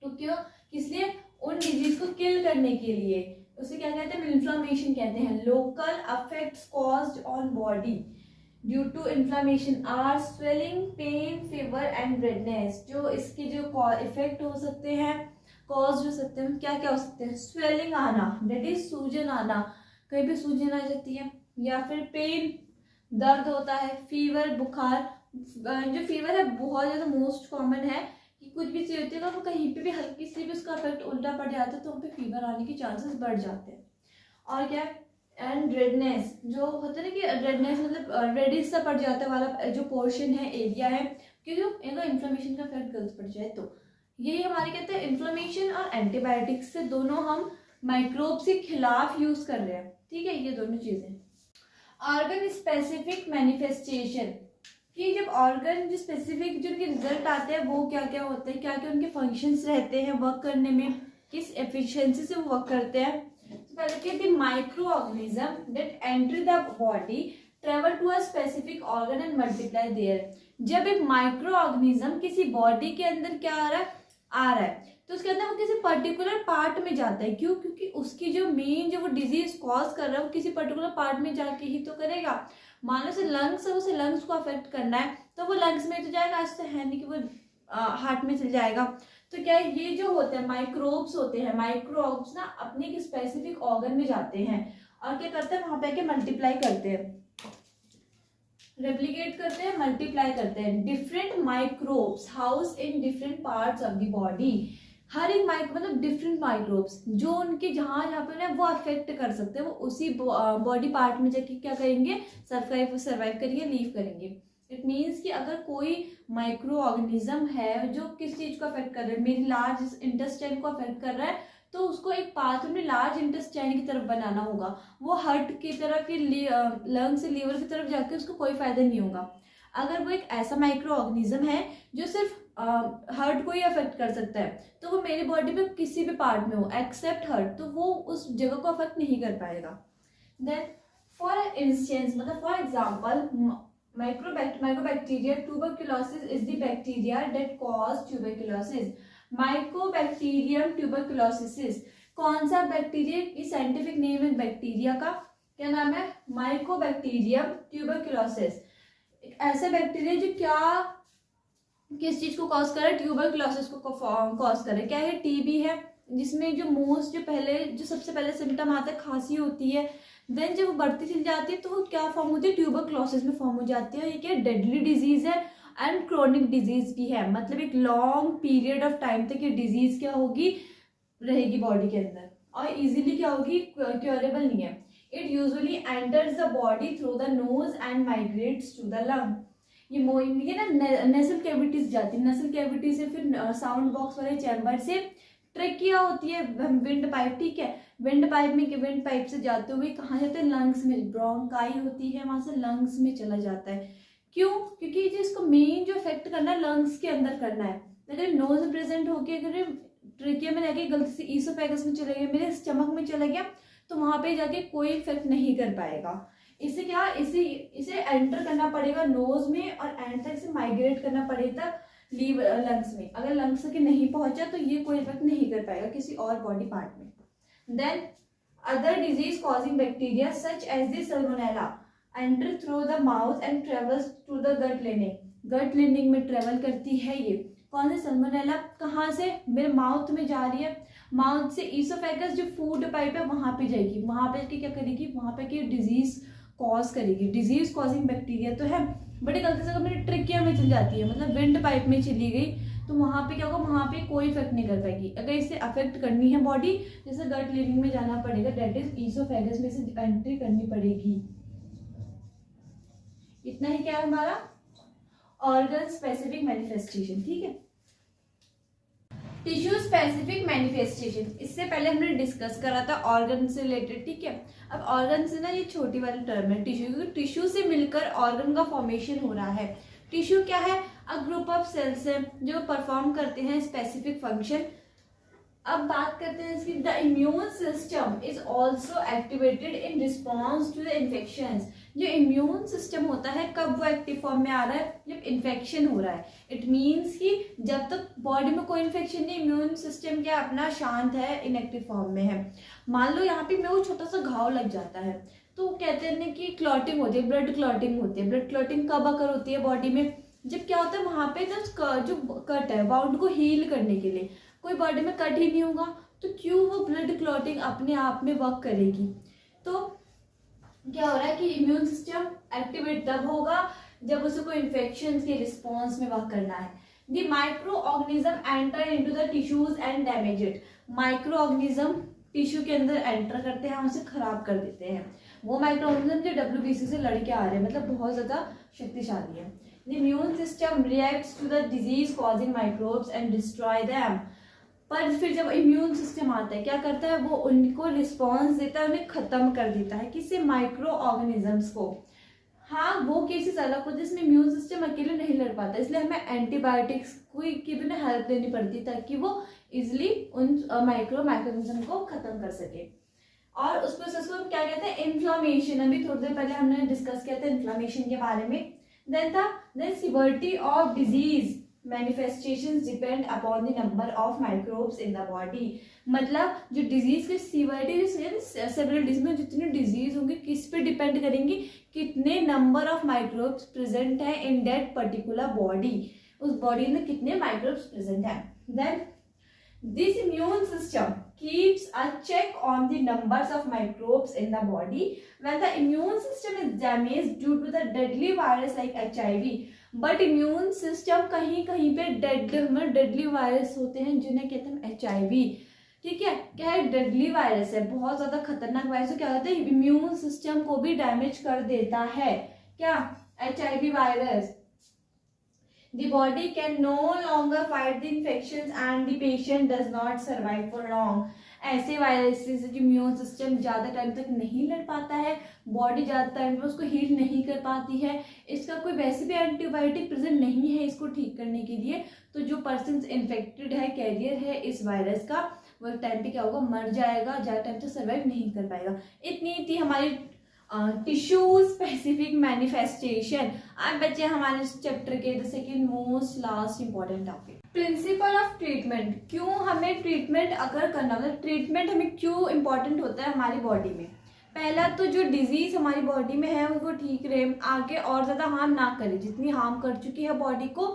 तो क्यों, इसलिए उन डिजीज को किल करने के लिए उसे क्या कहते हैं, इन्फ्लामेशन कहते हैं। Local affects caused on body due to inflammation are swelling, pain, fever and redness. जो इसके जो इफेक्ट हो सकते हैं, कॉज हो सकते हैं, क्या क्या हो सकते हैं, स्वेलिंग आना, डेट इज सूजन आना, कहीं भी सूजन आ जाती है, या फिर पेन, दर्द होता है, फीवर, बुखार। जो फीवर है बहुत ज़्यादा मोस्ट कॉमन है कि कुछ भी चीज़ होती है तो कहीं पे भी हल्की सी भी उसका इफेक्ट उल्टा पड़ जाता है तो हम पे फीवर आने के चांसेस बढ़ जाते हैं। और क्या, एंड रेडनेस, जो होता है ना कि रेडनेस मतलब रेडिश सा पड़ जाता है वाला जो पोर्शन है, एरिया है, क्योंकि इनका इन्फ्लेमेशन का इफेक्ट गलत पड़ जाए। तो यही हमारे कहते हैं इन्फ्लेमेशन और एंटीबायोटिक्स से दोनों हम माइक्रोब्स के खिलाफ यूज कर रहे हैं, ठीक है, ये दोनों चीजें। ऑर्गन स्पेसिफिक मैनिफेस्टेशन, कि जब ऑर्गन जो स्पेसिफिक जो उनके रिजल्ट आते हैं वो क्या क्या होते हैं, क्या क्या उनके फंक्शंस रहते हैं वर्क करने में, किस एफिशिएंसी से वो वर्क करते हैं। तो पहले कहते हैं micro organism that enter the body travel to a specific organ and multiply there. जब एक माइक्रो ऑर्गेनिज्म किसी बॉडी के अंदर क्या आ रहा है तो उसके अंदर वो किसी पर्टिकुलर पार्ट में जाता है। क्यों, क्योंकि उसकी जो मेन जो वो डिजीज कॉज कर रहा है वो किसी पर्टिकुलर पार्ट में जाके ही तो करेगा। मान लो से लंग्स है, उसे लंग्स को अफेक्ट करना है तो वो लंग्स में तो जाएगा, ऐसा है नहीं कि वो हार्ट में चल जाएगा। तो क्या ये जो होते हैं माइक्रोब्स होते हैं, माइक्रोब्स ना अपने एक स्पेसिफिक ऑर्गन में जाते हैं और क्या करते हैं, वहां पे आके मल्टीप्लाई करते हैं, रेप्लिकेट करते हैं, मल्टीप्लाई करते हैं। Different microbes house in different parts of the body. हर एक मतलब डिफरेंट माइक्रोब्स जो उनके जहाँ जहाँ पे वो अफेक्ट कर सकते हैं वो उसी बॉडी पार्ट में जाके क्या करेंगे, सर्वाइव करेंगे, लीव करेंगे। इट मीन्स कि अगर कोई माइक्रो ऑर्गेनिज्म है जो किस चीज को अफेक्ट कर रहा है, मेरी लार्ज इंटेस्टाइन को अफेक्ट कर रहा है, तो उसको एक पाथ में लार्ज इंटेस्टाइन की तरफ बनाना होगा। वो हार्ट की तरफ की लंग से लीवर की तरफ जाके उसको कोई फायदा नहीं होगा। अगर वो एक ऐसा माइक्रो ऑर्गेनिज्म है जो सिर्फ हार्ट को ही अफेक्ट कर सकता है, तो वो मेरी बॉडी में किसी भी पार्ट में हो एक्सेप्ट हार्ट, तो वो उस जगह को अफेक्ट नहीं कर पाएगा। देन फॉर इंस्टेंस, मतलब for example, mycobacteria tuberculosis is the bacteria that cause tuberculosis. Mycobacterium tuberculosis, कौन सा बैक्टीरिया, ये साइंटिफिक नेम है बैक्टीरिया का, क्या नाम है, माइकोबैक्टीरियम ट्यूबरकुलोसिस। एक ऐसा बैक्टीरिया जो क्या किस चीज को कॉज कर रहा है, ट्यूबरकुलोसिस को कॉज कर रहा है। क्या है, टीबी है, जिसमें जो सबसे पहले सिम्टम आता है खांसी होती है, देन जब वो बढ़ती चली जाती है तो वो क्या फॉर्म होती है, ट्यूबरकुलोसिस में फॉर्म हो जाती है। ये क्या डेडली डिजीज है एंड क्रोनिक डिजीज भी है, मतलब एक लॉन्ग पीरियड ऑफ टाइम तक ये डिजीज क्या होगी, रहेगी बॉडी के अंदर, और इजीली क्या होगी, क्योरेबल नहीं है। It usually enters the body through the nose and migrates to the lung. ये ना नेसल कैविटीज जाती है, नेसल कैविटी से फिर साउंड बॉक्स वाले चैम्बर से ट्रेकिया होती है, विंड पाइप, ठीक है, विंड पाइप से जाते हुए कहाँ जाते हैं, लंग्स में, ब्रोंकाई होती है, वहां से लंग्स में चला जाता है। क्यों, क्योंकि जिसको मेन जो इफेक्ट करना है लंग्स के अंदर करना है। अगर नोज में प्रेजेंट होके अगर ट्रेकिया में लगे, गलती से ईसोफेगस में चले गए, मेरे स्टमक में चला गया, तो वहां पे जाके कोई इफेक्ट नहीं कर पाएगा। इसे क्या, इसे एंटर करना पड़ेगा नोज में और एंड तक इसे माइग्रेट करना पड़ेगा लंग्स में। अगर लंग्स के नहीं पहुंचा तो ये कोई इफेक्ट नहीं कर पाएगा किसी और बॉडी पार्ट में। Then other disease causing bacteria such as the salmonella enter through the mouth and travels to the gut lining. Gut lining में ट्रेवल करती है ये। कौन सी सल्मोनेला, कहाँ से, मेरे माउथ में जा रही है, माउथ से ईसोफेगस जो फूड पाइप है वहां पे जाएगी, वहां पे क्या करेगी, वहां पे की डिजीज कॉज करेगी। डिजीज कॉजिंग बैक्टीरिया तो है, बड़ी गलती से अगर मेरी ट्रिकिया में चली जाती है, मतलब विंड पाइप में चली गई, तो वहां पे क्या होगा, वहां पे कोई इफेक्ट नहीं कर पाएगी। अगर इसे अफेक्ट करनी है बॉडी, जैसे गट लिनिंग में जाना पड़ेगा, दैट इज ईसोफेगस में से एंट्री करनी पड़ेगी। इतना ही क्या है हमारा ऑर्गन स्पेसिफिक मैनिफेस्टेशन, ठीक है। टिश्यू स्पेसिफिक मैनिफेस्टेशन, इससे पहले हमने डिस्कस करा था ऑर्गन से रिलेटेड, ठीक है। अब ऑर्गन से ना, ये छोटी वाली टर्म है टिश्यू, क्योंकि टिश्यू से मिलकर ऑर्गन का फॉर्मेशन हो रहा है। टिश्यू क्या है, अ ग्रुप ऑफ सेल्स है जो परफॉर्म करते हैं स्पेसिफिक फंक्शन। अब बात करते हैं इसकी, the immune system is also activated in response to the infections. जो इम्यून सिस्टम होता है कब वो एक्टिव फॉर्म में आ रहा है, जब इन्फेक्शन हो रहा है। इट मीन्स कि जब तक बॉडी में कोई इन्फेक्शन नहीं, इम्यून सिस्टम क्या अपना शांत है, इनएक्टिव फॉर्म में है। मान लो यहाँ पे मेरे को छोटा सा घाव लग जाता है, तो कहते हैं कि क्लॉटिंग होती है, ब्लड क्लॉटिंग होती है। ब्लड क्लॉटिंग कब अकर होती है बॉडी में, जब क्या होता है वहां पे ना जो कट है, वाउंड को हील करने के लिए। कोई बॉडी में कट ही नहीं होगा तो क्यों वो ब्लड क्लॉटिंग अपने आप में वर्क करेगी। तो क्या हो रहा है कि इम्यून सिस्टम एक्टिवेट तब होगा जब उसे कोई इन्फेक्शन के रिस्पॉन्स में वर्क करना है। The micro organism enter into the tissues and damage it. Micro organism tissue के अंदर एंटर करते हैं, उसे खराब कर देते हैं। वो माइक्रो ऑर्गेनिज्म जो WBC से लड़के आ रहे हैं, मतलब बहुत ज्यादा शक्तिशाली है। The immune system reacts to the disease causing microbes and destroy them. पर फिर जब इम्यून सिस्टम आता है, क्या करता है, वो उनको रिस्पॉन्स देता है, उन्हें खत्म कर देता है, किससे, माइक्रो ऑर्गेनिजम्स को। हाँ, वो केसेस अलग होते हैं जिसमें इम्यून सिस्टम अकेले नहीं लड़ पाता, इसलिए हमें एंटीबायोटिक्स की भी हेल्प लेनी पड़ती है ताकि वो इजिली उन माइक्रो ऑर्गेनिज्म को खत्म कर सके। और उस प्रोसेस को हम क्या कहते हैं, इन्फ्लामेशन। अभी थोड़ी देर पहले हमने डिस्कस किया था इन्फ्लामेशन के बारे में। Then severity of disease manifestations depend upon the number of microbes in the body. मतलब जो डिजीज की सीवियरिटी, सेवरल डिजीज में जितनी डिजीज होंगी किस पे डिपेंड करेंगी, कितने नंबर ऑफ माइक्रोब्स प्रेजेंट है इन दैट पर्टिकुलर बॉडी, उस बॉडी में कितने माइक्रोब्स प्रेजेंट है। Then this immune system keeps a check on the numbers of microbes in the body when the immune system is damaged due to the deadly virus like HIV। But immune system कहीं कहीं पे deadly virus होते हैं जिन्हें कहते हैं HIV, ठीक है। क्या है, डेडली वायरस है, बहुत ज्यादा खतरनाक वायरस है। क्या होता है, इम्यून सिस्टम को भी डैमेज कर देता है, क्या, HIV virus. The body can no longer fight the infections and the patient does not survive for long। ऐसे वायरस से जो इम्यून सिस्टम ज़्यादा टाइम तक नहीं लड़ पाता है, बॉडी ज़्यादा टाइम पर उसको हील नहीं कर पाती है, इसका कोई वैसे भी एंटीबायोटिक प्रेजेंट नहीं है इसको ठीक करने के लिए, तो जो पर्सन इन्फेक्टेड है, कैरियर है इस वायरस का, वो टाइम पे क्या होगा, मर जाएगा, ज़्यादा टाइम तक सर्वाइव नहीं कर पाएगा। इतनी थी हमारी टिश्यू स्पेसिफिक मैनिफेस्टेशन। अब बच्चे हमारे इस चैप्टर के the second most last important topic, principle of treatment. क्यों हमें ट्रीटमेंट अगर करना, मतलब ट्रीटमेंट हमें क्यों इंपॉर्टेंट होता है हमारी बॉडी में। पहला तो जो डिजीज हमारी बॉडी में है वो ठीक रहे, आगे और ज़्यादा हार्म ना करे, जितनी हार्म कर चुकी है बॉडी को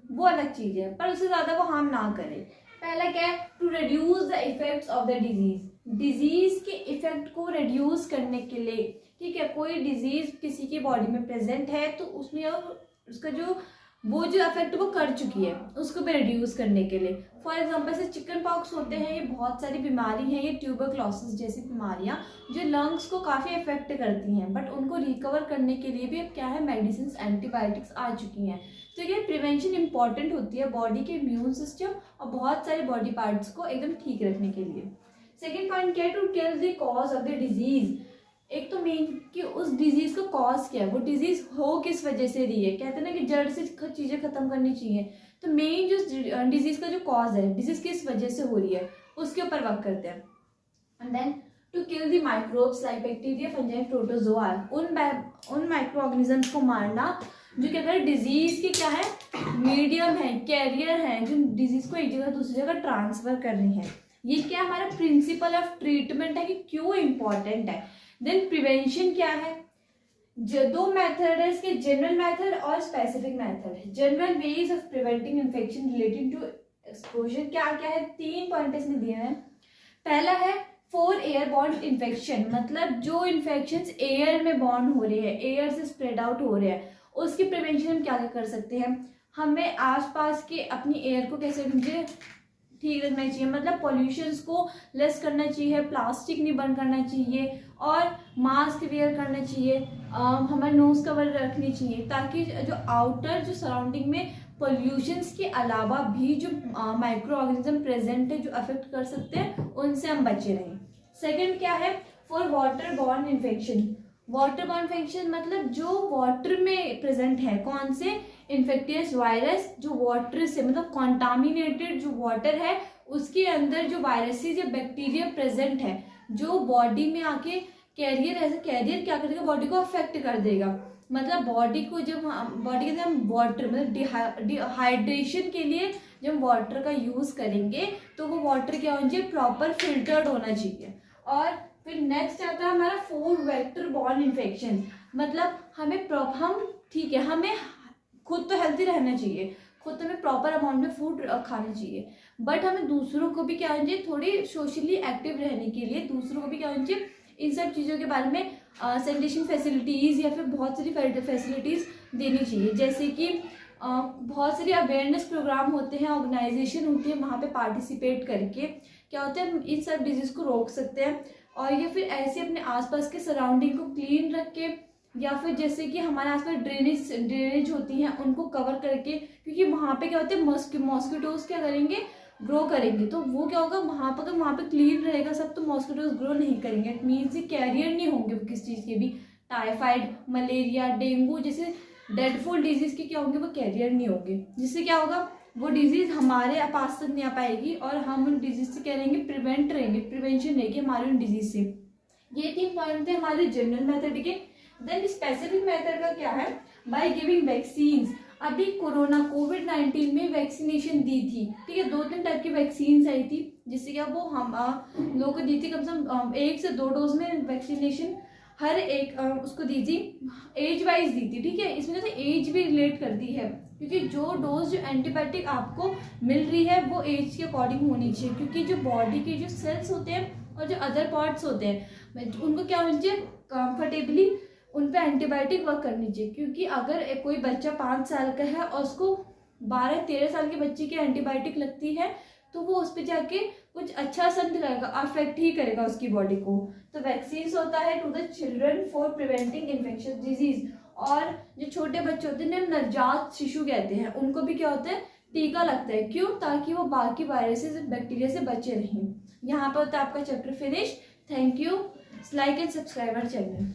वो अलग चीज़ है, पर उससे ज़्यादा वो हार्म ना करे। पहला क्या है, to reduce the effects of the disease, disease के इफेक्ट को रिड्यूस करने के लिए, ठीक है, कोई डिजीज किसी की बॉडी में प्रेजेंट है तो उसमें उसका जो वो जो इफेक्ट वो कर चुकी है उसको भी रिड्यूस करने के लिए। फॉर एग्जांपल से चिकन पॉक्स होते हैं, ये बहुत सारी बीमारी हैं, ये ट्यूबरक्लोसिस जैसी बीमारियां जो लंग्स को काफ़ी इफेक्ट करती हैं, बट उनको रिकवर करने के लिए भी अब क्या है, मेडिसिन एंटीबायोटिक्स आ चुकी हैं। तो ये प्रिवेंशन इंपॉर्टेंट होती है बॉडी के इम्यून सिस्टम और बहुत सारे बॉडी पार्ट्स को एकदम ठीक रखने के लिए। सेकेंड पॉइंट क्या है, to tell the cause of the disease. एक तो मेन कि उस डिजीज का कॉज क्या है, वो डिजीज हो किस वजह से रही है, कहते हैं ना कि जड़ से चीजें खत्म करनी चाहिए, तो मेन जो डिजीज का जो कॉज है, डिजीज किस वजह से हो रही है उसके ऊपर वर्क करते हैं। And then to kill the microbes like bacteria, fungi, protozoa, उन माइक्रो ऑर्गेनिजम्स को मारना जो कि अगर डिजीज की क्या है, मीडियम है, कैरियर है, जो डिजीज को एक जगह दूसरी जगह ट्रांसफर कर रही है। ये क्या हमारा प्रिंसिपल ऑफ ट्रीटमेंट है कि क्यों इंपॉर्टेंट है। देन प्रिवेंशन क्या है, जो दो मेथड है इसके, जनरल मेथड और specific method. General ways of preventing infection related to exposure क्या क्या है, 3 पॉइंट इसमें दिए हैं। पहला है फॉर एयरबॉर्न इन्फेक्शन, मतलब जो इन्फेक्शंस एयर में बॉर्न हो रहे हैं, एयर से स्प्रेड आउट हो रहे हैं, उसकी प्रिवेंशन हम क्या क्या कर सकते हैं। हमें आसपास के अपनी एयर को कैसे मुझे ठीक रखना चाहिए, मतलब पॉल्यूशंस को लेस करना चाहिए, प्लास्टिक नहीं बर्न करना चाहिए और मास्क वेयर करना चाहिए, हमारा नोज कवर रखनी चाहिए, ताकि जो आउटर जो सराउंडिंग में पॉल्यूशंस के अलावा भी जो माइक्रो ऑर्गेनिज्म प्रेजेंट है जो अफेक्ट कर सकते हैं उनसे हम बचे रहें। सेकेंड क्या है, for water borne infection. Water borne infection मतलब जो वाटर में प्रेजेंट है, कौन से, इन्फेक्टियस वायरस, जो वाटर से मतलब कॉन्टामिनेटेड जो वाटर है उसके अंदर जो वायरसेस या बैक्टीरिया प्रेजेंट है जो बॉडी में आके कैरियर, एज ए कैरियर क्या करेगा, बॉडी को अफेक्ट कर देगा। मतलब बॉडी को जब बॉडी के अंदर हम वाटर मतलब डिहाइड्रेशन के लिए जब वाटर का यूज करेंगे तो वो वाटर क्या होना चाहिए, प्रॉपर फिल्टर्ड होना चाहिए। और फिर नेक्स्ट आता है हमारा फूड वेक्टर बॉर्न इन्फेक्शन, मतलब हम ठीक है, हमें खुद तो हेल्थी रहना चाहिए, खुद हमें प्रॉपर अमाउंट में फूड खाना चाहिए, बट हमें दूसरों को भी क्या होना चाहिए, थोड़ी सोशली एक्टिव रहने के लिए दूसरों को भी क्या होना चाहिए, इन सब चीज़ों के बारे में सैनिटेशन फैसिलिटीज़ या फिर बहुत सारी फैसिलिटीज़ देनी चाहिए। जैसे कि बहुत सारी अवेयरनेस प्रोग्राम होते हैं, ऑर्गेनाइजेशन होती है, वहाँ पे पार्टिसिपेट करके क्या होता है, इन सब डिजीज़ को रोक सकते हैं। और या फिर ऐसे अपने आसपास के सराउंडिंग को क्लीन रख के, या फिर जैसे कि हमारे आसपास ड्रेनेज होती हैं उनको कवर करके, क्योंकि वहाँ पे क्या होता है, मॉस्किटोज क्या करेंगे, ग्रो करेंगे, तो वो क्या होगा, वहाँ पर अगर वहाँ पे क्लीन रहेगा सब तो मॉस्किटोज ग्रो नहीं करेंगे, इट मीन्स ये कैरियर नहीं होंगे वो किस चीज़ के भी, टाइफाइड, मलेरिया, डेंगू जैसे डेडफुल डिजीज़ के क्या होंगे, वो कैरियर नहीं होंगे, जिससे क्या होगा, वो डिजीज़ हमारे पास तक नहीं आ पाएगी और हम उन डिजीज़ से क्या रहेंगे, प्रिवेंशन रहेगी हमारे उन डिजीज़ से। ये 3 पॉइंट थे हमारे जनरल मेथड के। देन स्पेसिफिक मेथड का क्या है, बाय गिविंग वैक्सीन्स। अभी कोविड-19 में वैक्सीनेशन दी थी, ठीक है, 2-3 टाइप की वैक्सीन्स आई थी, जिससे क्या वो हम लोगों को दी थी, कम से कम 1 से 2 डोज में वैक्सीनेशन हर एक उसको दी थी, एज वाइज दी थी, ठीक है। इसमें जैसे एज भी रिलेट करती है, क्योंकि जो डोज जो एंटीबायोटिक आपको मिल रही है वो एज के अकॉर्डिंग होनी चाहिए, क्योंकि जो बॉडी के जो सेल्स होते हैं और जो अदर पार्ट्स होते हैं उनको क्या होना चाहिए, कंफर्टेबली उन पर एंटीबायोटिक वर्क करनी चाहिए। क्योंकि अगर कोई बच्चा 5 साल का है और उसको 12-13 साल के बच्चे की एंटीबायोटिक लगती है तो वो उस पर जाके कुछ अच्छा असर नहीं करेगा, अफेक्ट ही करेगा उसकी बॉडी को। तो वैक्सीन होता है to the children for preventing infectious disease. और जो छोटे बच्चे होते हैं नवजात शिशु कहते हैं, उनको भी क्या होता है, टीका लगता है। क्यों? ताकि वो बाकी वायरसेस बैक्टीरिया से बचे रहें। यहाँ पर होता है आपका chapter finish. Thank you. Like and subscribe our channel.